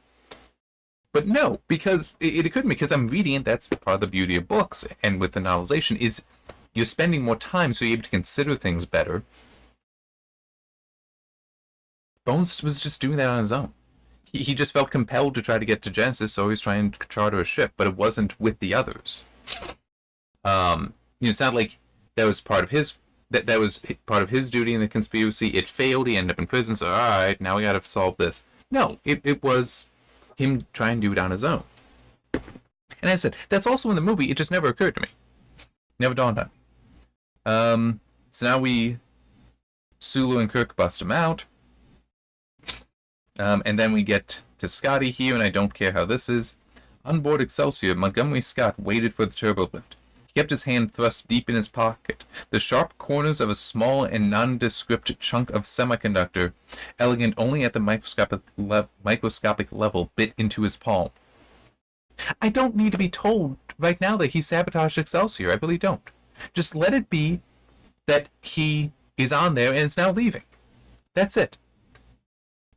But no, because it occurred to me, because I'm reading it, that's part of the beauty of books, and with the novelization, is you're spending more time so you're able to consider things better. Bones was just doing that on his own. He just felt compelled to try to get to Genesis, so he was trying to charter a ship, but it wasn't with the others. It's not like that was part of his that was part of his duty in the conspiracy. It failed. He ended up in prison. So all right, now we got to solve this. No, it was him trying to do it on his own. And as I said, that's also in the movie. It just never occurred to me. Never dawned on me. So now Sulu and Kirk bust him out. And then we get to Scotty here, and I don't care how this is. On board Excelsior, Montgomery Scott waited for the turbo lift. He kept his hand thrust deep in his pocket. The sharp corners of a small and nondescript chunk of semiconductor, elegant only at the microscopic level, bit into his palm. I don't need to be told right now that he sabotaged Excelsior. I really don't. Just let it be that he is on there and is now leaving. That's it.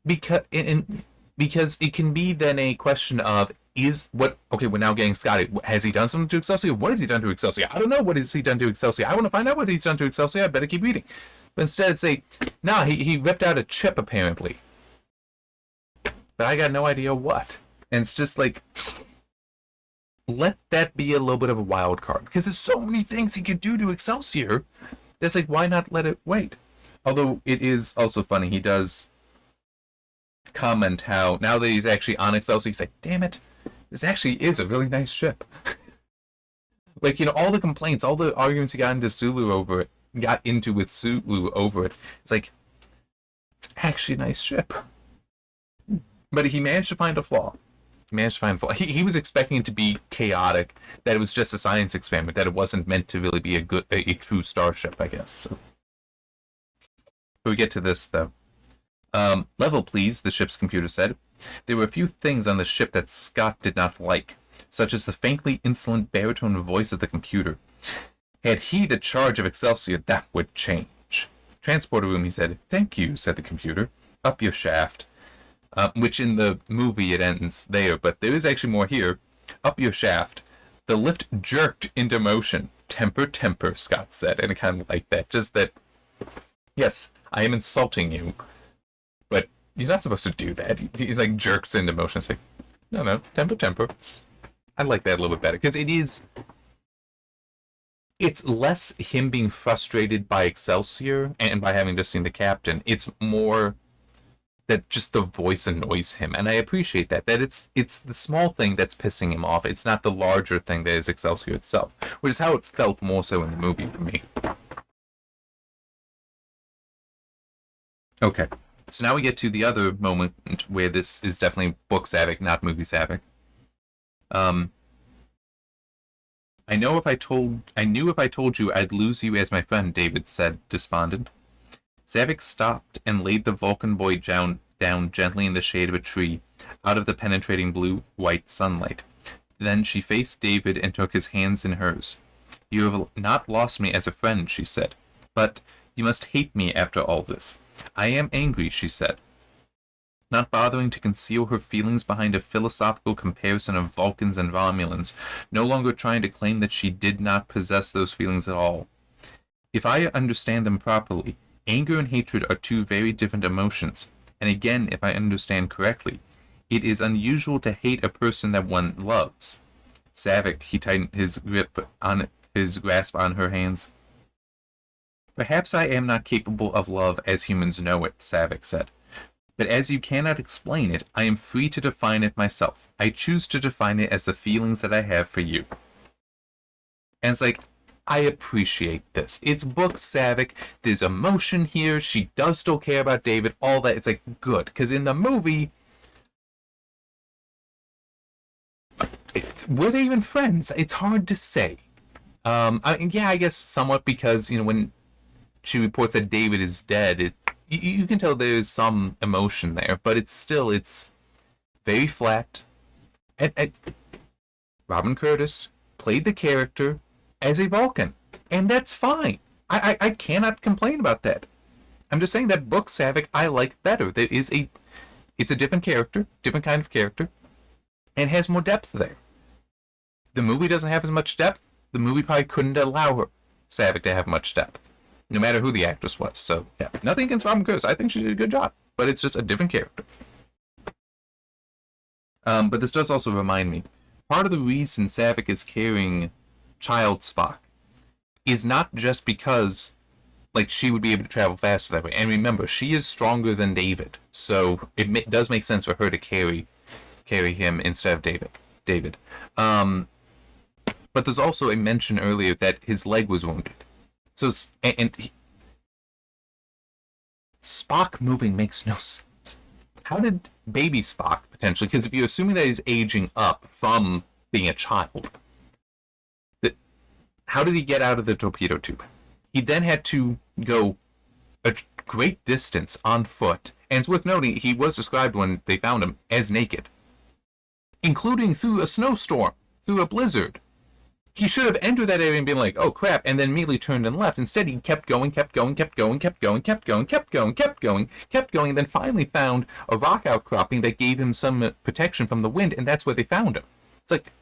Because it can be then a question of we're now getting Scotty. Has he done something to Excelsior? What has he done to Excelsior? I don't know what has he done to Excelsior. I want to find out what he's done to Excelsior. I better keep reading. But instead it's he ripped out a chip apparently. But I got no idea what. And it's just like, let that be a little bit of a wild card. Because there's so many things he could do to Excelsior. That's like, why not let it wait? Although it is also funny, he does comment how now that he's actually on Excelsior, he's like, damn it, this actually is a really nice ship. Like, all the complaints, all the arguments he got into with Sulu over it, it's like, it's actually a nice ship. But he managed to find a flaw. He was expecting it to be chaotic, that it was just a science experiment, that it wasn't meant to really be a true starship, I guess. So. But we get to this, though. Level, please, the ship's computer said. There were a few things on the ship that Scott did not like, such as the faintly insolent baritone voice of the computer. Had he the charge of Excelsior, that would change. Transporter room, he said. Thank you, said the computer. Up your shaft. Which in the movie it ends there, but there is actually more here. Up your shaft. The lift jerked into motion. Temper, Scott said, and it kind of like that. Just that, yes, I am insulting you. But you're not supposed to do that. He's like jerks into motion. It's like, no, temper. I like that a little bit better. Because it's less him being frustrated by Excelsior and by having just seen the captain. It's more that just the voice annoys him. And I appreciate that. That it's the small thing that's pissing him off. It's not the larger thing that is Excelsior itself. Which is how it felt more so in the movie for me. Okay. So now we get to the other moment where this is definitely book Savick, not movie Savick. I knew if I told you I'd lose you as my friend, David said, despondent. Savick stopped and laid the Vulcan boy down gently in the shade of a tree, out of the penetrating blue-white sunlight. Then she faced David and took his hands in hers. You have not lost me as a friend, she said, but you must hate me after all this. I am angry, she said, not bothering to conceal her feelings behind a philosophical comparison of Vulcans and Romulans, no longer trying to claim that she did not possess those feelings at all. If I understand them properly, anger and hatred are two very different emotions, and again, if I understand correctly, it is unusual to hate a person that one loves. Savick, he tightened his grasp on her hands. Perhaps I am not capable of love as humans know it, Savick said. But as you cannot explain it, I am free to define it myself. I choose to define it as the feelings that I have for you. And it's like, I appreciate this. It's book Savick. There's emotion here. She does still care about David. All that. It's like, good. Because in the movie, were they even friends? It's hard to say. I guess somewhat because, when she reports that David is dead, you can tell there is some emotion there, but it's very flat. And Robin Curtis played the character as a Vulcan, and that's fine. I cannot complain about that. I'm just saying that book Savick I like better. It's a different character, different kind of character, and has more depth there. The movie doesn't have as much depth. The movie probably couldn't allow Savick to have much depth, no matter who the actress was. So, yeah, nothing against Robin Curtis. I think she did a good job, but it's just a different character. But this does also remind me, part of the reason Savick is carrying child Spock is not just because, she would be able to travel faster that way. And remember, she is stronger than David, so it does make sense for her to carry him instead of David. But there's also a mention earlier that his leg was wounded. So, Spock moving makes no sense. How did baby Spock, potentially, because if you're assuming that he's aging up from being a child, how did he get out of the torpedo tube? He then had to go a great distance on foot, and it's worth noting he was described when they found him as naked, including through a snowstorm, through a blizzard. He should have entered that area and been like, oh crap, and then immediately turned and left. Instead, he kept going, and then finally found a rock outcropping that gave him some protection from the wind, and that's where they found him. It's like,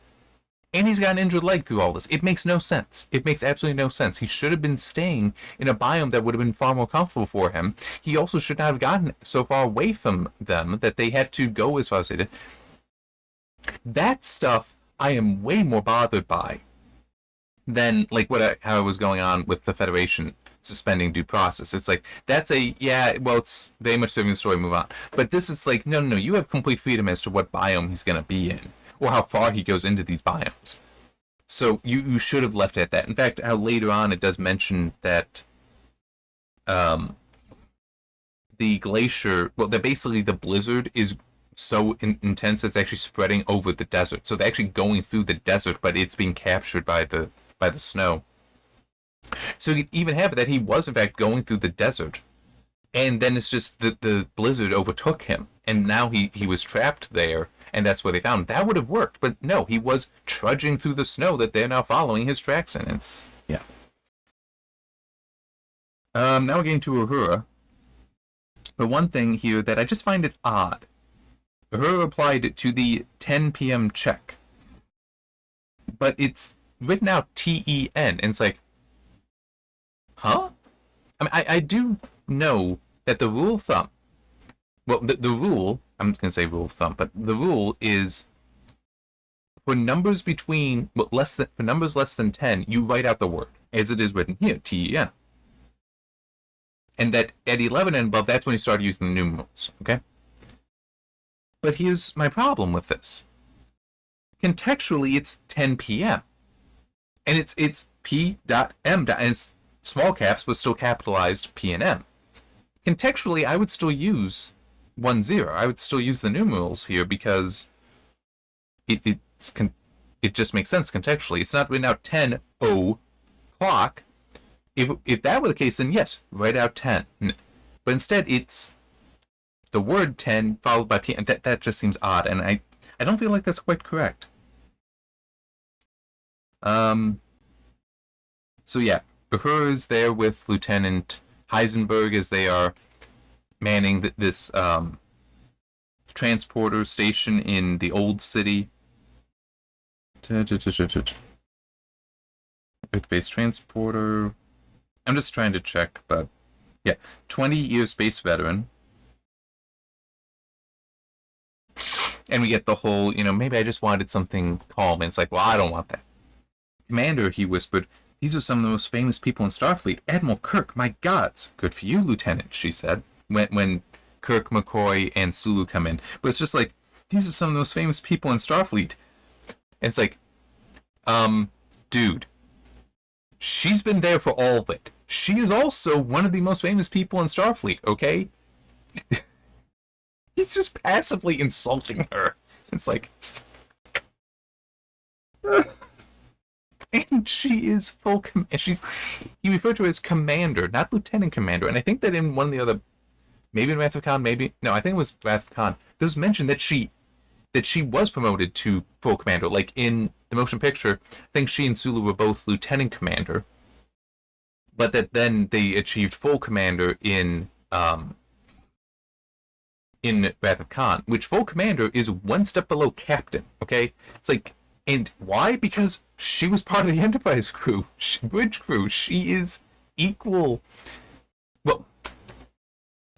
and he's got an injured leg through all this. It makes no sense. It makes absolutely no sense. He should have been staying in a biome that would have been far more comfortable for him. He also should not have gotten so far away from them that they had to go as far as they did. That stuff I am way more bothered by than how it was going on with the Federation suspending due process. It's like, that's it's very much serving the story, move on. But this is like, no, you have complete freedom as to what biome he's going to be in, or how far he goes into these biomes. So you should have left it at that. In fact, how later on it does mention that the glacier, that basically the blizzard is so intense it's actually spreading over the desert. So they're actually going through the desert, but it's being captured by the snow. So you even have it that he was in fact going through the desert, and then it's just the blizzard overtook him, and now he was trapped there, and that's where they found him. That would have worked, but no, he was trudging through the snow that they're now following his tracks in. Now we're getting to Uhura. But one thing here that I just find it odd. Uhura applied to the 10 p.m. check, but it's written out TEN, and it's like, huh? I mean, I do know that the rule of thumb, the rule, I'm just going to say rule of thumb, but the rule is for numbers for numbers less than 10, you write out the word as it is written here, TEN. And that at 11 and above, that's when you start using the numerals, okay? But here's my problem with this. Contextually, it's 10 p.m. And it's P.M. And it's small caps, but still capitalized P and M. Contextually, I would still use 10. I would still use the numerals here because it just makes sense contextually. It's not written out 10 o'clock. If that were the case, then yes, write out 10. But instead, it's the word 10 followed by p. That just seems odd, and I don't feel like that's quite correct. So yeah, Uhura is there with Lieutenant Heisenberg as they are manning this transporter station in the old city. Earth-based transporter. I'm just trying to check, but yeah, 20-year space veteran. And we get the whole, maybe I just wanted something calm. And it's like, well, I don't want that. Commander, he whispered, these are some of the most famous people in Starfleet. Admiral Kirk, my gods. Good for you, Lieutenant, she said, when Kirk, McCoy, and Sulu come in. But it's just like, these are some of the most famous people in Starfleet. And it's like, dude, she's been there for all of it. She is also one of the most famous people in Starfleet, okay? He's just passively insulting her. It's like... and she is full... he referred to her as Commander, not Lieutenant Commander. And I think that in one of the other... Maybe in Wrath of Khan, maybe... No, I think it was Wrath of Khan. There was mention that she was promoted to full Commander. Like, in the motion picture, I think she and Sulu were both Lieutenant Commander. But that then they achieved full Commander in Wrath of Khan, which full Commander is one step below Captain, okay? It's like, and why? Because she was part of the Enterprise crew, bridge crew. She is equal. Well,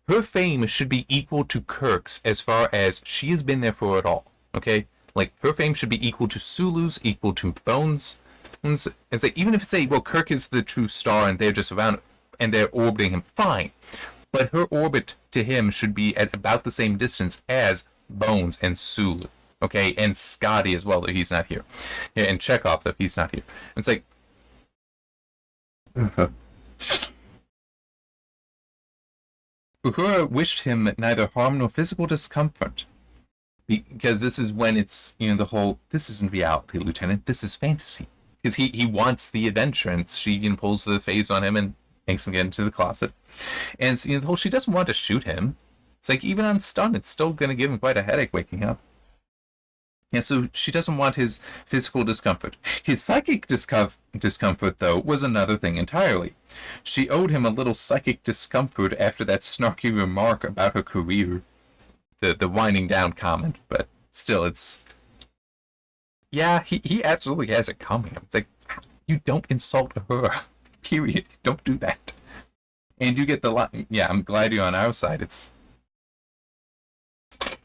her fame should be equal to Kirk's as far as she has been there for it all, okay? Like, her fame should be equal to Sulu's, equal to Bones'. It's like, even if it's well, Kirk is the true star and they're just around and they're orbiting him, fine. But her orbit to him should be at about the same distance as Bones and Sulu, okay? And Scotty as well, though he's not here. Yeah, and Chekhov, though he's not here. It's like... Uhura wished him neither harm nor physical discomfort. Because this is when it's, the whole, this isn't reality, Lieutenant, this is fantasy. Because he wants the adventure, and she pulls the phase on him and makes him get into the closet. And the whole, she doesn't want to shoot him. It's like, even on stun, it's still going to give him quite a headache waking up. Yeah, so she doesn't want his physical discomfort. His psychic discomfort, though, was another thing entirely. She owed him a little psychic discomfort after that snarky remark about her career. The winding down comment, but still, it's... Yeah, he absolutely has it coming. It's like, you don't insult her. Period. Don't do that. And you get the line, yeah, I'm glad you're on our side. It's...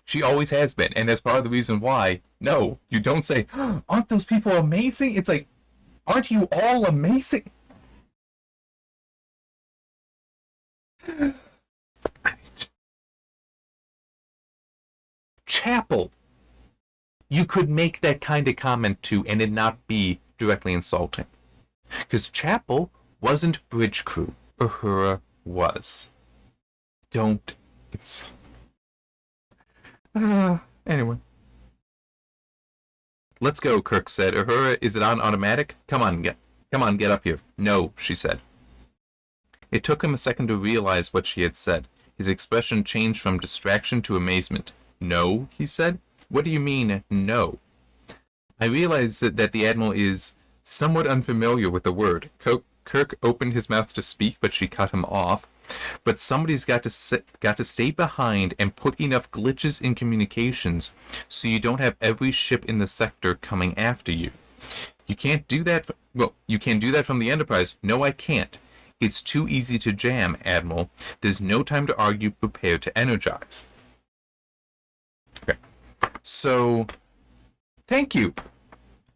She always has been, and that's part of the reason why, no, you don't say, aren't those people amazing? It's like, aren't you all amazing? Chapel. You could make that kind of comment to, and it not be directly insulting. Because Chapel wasn't bridge crew. Uhura was. Don't. It's... anyway. Let's go, Kirk said. Uhura, is it on automatic? Come on, get up here. No, she said. It took him a second to realize what she had said. His expression changed from distraction to amazement. No, he said. What do you mean, no? I realize that the Admiral is somewhat unfamiliar with the word. Kirk opened his mouth to speak, but she cut him off. But somebody's got to stay behind and put enough glitches in communications so you don't have every ship in the sector coming after you. You can't do that. You can do that from the Enterprise. No, I can't. It's too easy to jam, Admiral. There's no time to argue. Prepare to energize. Okay. So, thank you.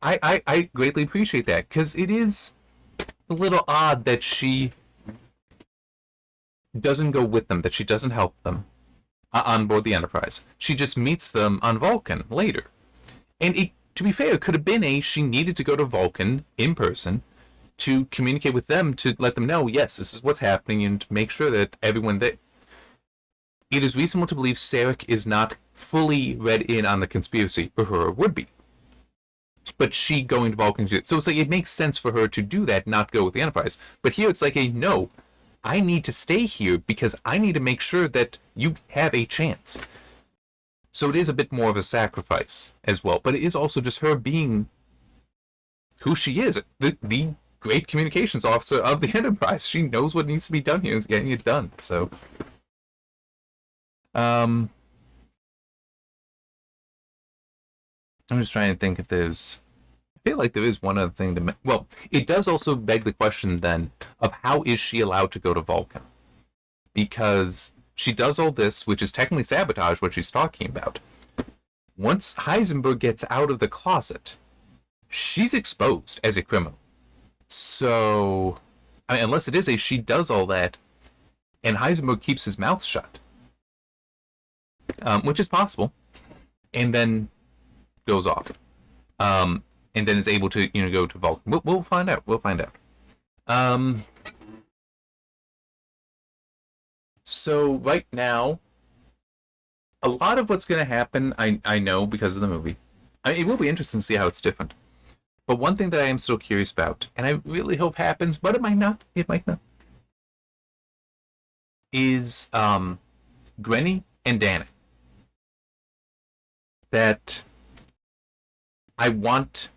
I greatly appreciate that, because it is a little odd that she doesn't go with them, that she doesn't help them on board the Enterprise. She just meets them on Vulcan later. And to be fair, it could have been she needed to go to Vulcan in person to communicate with them, to let them know, yes, this is what's happening, and to make sure that everyone that... It is reasonable to believe Sarek is not fully read in on the conspiracy, or her would be. But she going to Vulcan... So it's like, it makes sense for her to do that, not go with the Enterprise. But here it's like no, I need to stay here because I need to make sure that you have a chance. So it is a bit more of a sacrifice as well. But it is also just her being who she is. The great communications officer of the Enterprise. She knows what needs to be done here and is getting it done. So I'm just trying to think if there's. I feel like there is one other thing to. Well, it does also beg the question then of how is she allowed to go to Vulcan? Because she does all this, which is technically sabotage, what she's talking about. Once Heisenberg gets out of the closet, she's exposed as a criminal. So, I mean, unless it is she does all that, and Heisenberg keeps his mouth shut, which is possible, and then goes off, and then is able to go to Vulcan. We'll find out. We'll find out. So right now, a lot of what's going to happen, I know because of the movie. I mean, it will be interesting to see how it's different. But one thing that I am still curious about, and I really hope happens, but it might not, is Grenny and Danny. That I want,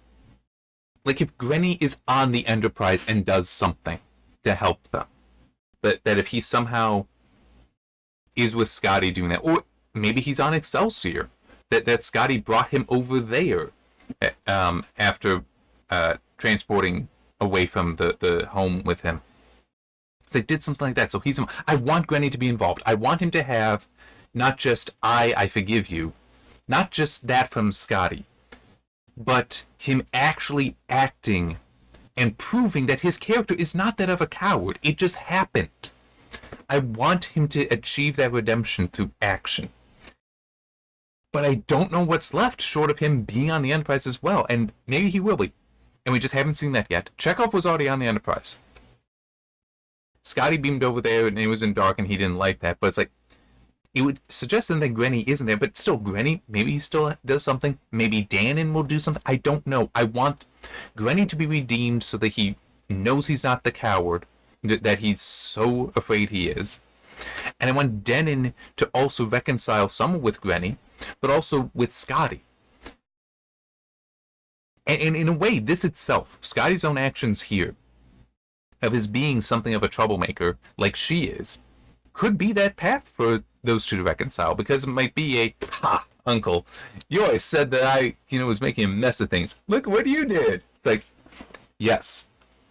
like, if Grenny is on the Enterprise and does something to help them, that if he somehow is with Scotty doing that, or maybe he's on Excelsior, that Scotty brought him over there after transporting away from the home with him. So they did something like that. So I want Grenny to be involved. I want him to have not just I forgive you, not just that from Scotty, but him actually acting and proving that his character is not that of a coward. It just happened. I want him to achieve that redemption through action. But I don't know what's left short of him being on the Enterprise as well, and maybe he will be. And we just haven't seen that yet. Chekhov was already on the Enterprise. Scotty beamed over there and it was in dark and he didn't like that, but it's like, it would suggest then that Grenny isn't there, but still, Grenny, maybe he still does something. Maybe Danon will do something. I don't know. I want Grenny to be redeemed so that he knows he's not the coward that he's so afraid he is. And I want Danon to also reconcile some with Grenny, but also with Scotty. And in a way, this itself, Scotty's own actions here, of his being something of a troublemaker, like she is, could be that path for those two to reconcile, because it might be uncle, you always said that I, was making a mess of things. Look what you did. It's like, yes,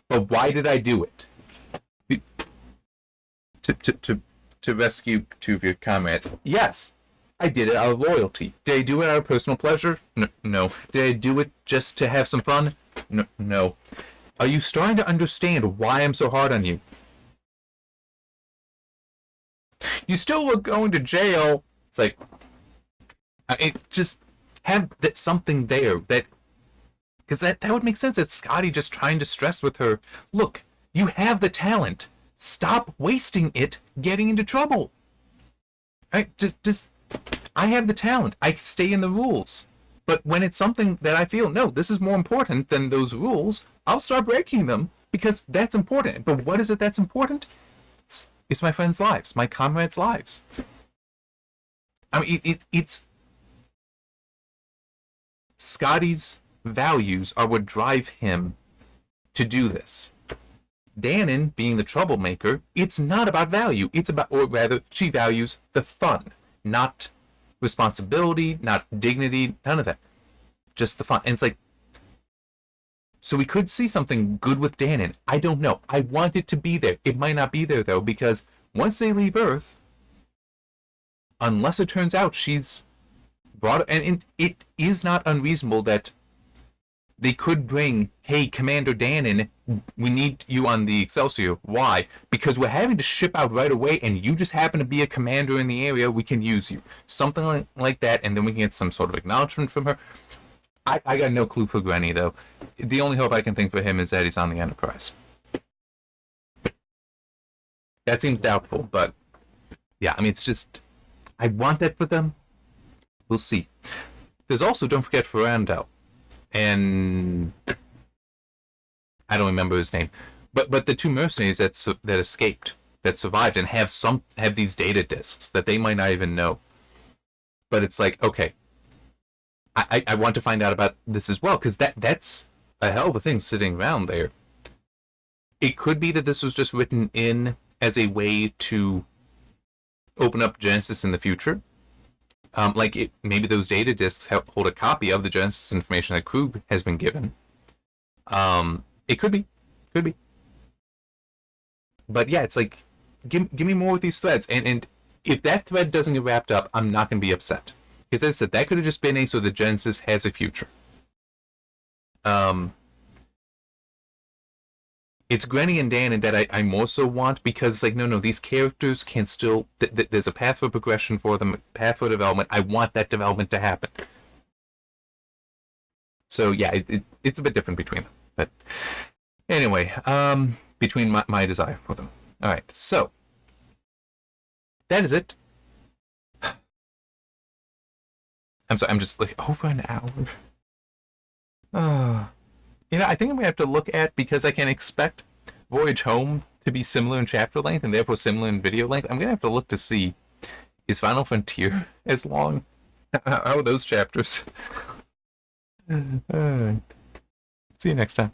but why did I do it? To rescue two of your comrades. Yes, I did it out of loyalty. Did I do it out of personal pleasure? No. Did I do it just to have some fun? No. Are you starting to understand why I'm so hard on you? You still were going to jail. It's like, just have that something there that, because that would make sense. It's Scotty just trying to stress with her. Look, you have the talent. Stop wasting it getting into trouble. Right? Just, I have the talent. I stay in the rules. But when it's something that I feel, no, this is more important than those rules, I'll start breaking them because that's important. But what is it that's important? It's my friends' lives, my comrades' lives. I mean, it's Scotty's values are what drive him to do this. Danon, being the troublemaker, it's not about value. It's about, or rather, she values the fun, not responsibility, not dignity, none of that. Just the fun. And it's like, so we could see something good with Danon. I don't know. I want it to be there. It might not be there, though, because once they leave Earth, unless it turns out she's brought... And it is not unreasonable that they could bring, hey, Commander Danon, we need you on the Excelsior. Why? Because we're having to ship out right away, and you just happen to be a commander in the area, we can use you. Something like that, and then we can get some sort of acknowledgement from her. I got no clue for Grenny, though. The only hope I can think for him is that he's on the Enterprise. That seems doubtful, but yeah, I mean, it's just, I want that for them. We'll see. There's also, don't forget, Ferrandel. And I don't remember his name, but the two mercenaries that escaped, that survived, and have these data disks that they might not even know. But it's like, okay, I want to find out about this as well, because that's a hell of a thing sitting around there. It could be that this was just written in as a way to open up Genesis in the future. Maybe those data disks hold a copy of the Genesis information that Krug has been given. It could be. But yeah, it's like, give me more of these threads. And if that thread doesn't get wrapped up, I'm not going to be upset. Because as I said, that could have just been so the Genesis has a future. It's Granny and Dan and that I more so want, because it's like, no, these characters can still, there's a path for progression for them, path for development. I want that development to happen. So yeah, it's a bit different between them. But anyway, between my desire for them. All right, so that is it. I'm sorry, I'm just like over an hour. I think I'm gonna have to look at, because I can expect Voyage Home to be similar in chapter length and therefore similar in video length. I'm gonna have to look to see, is Final Frontier as long? How are those chapters? All right. See you next time.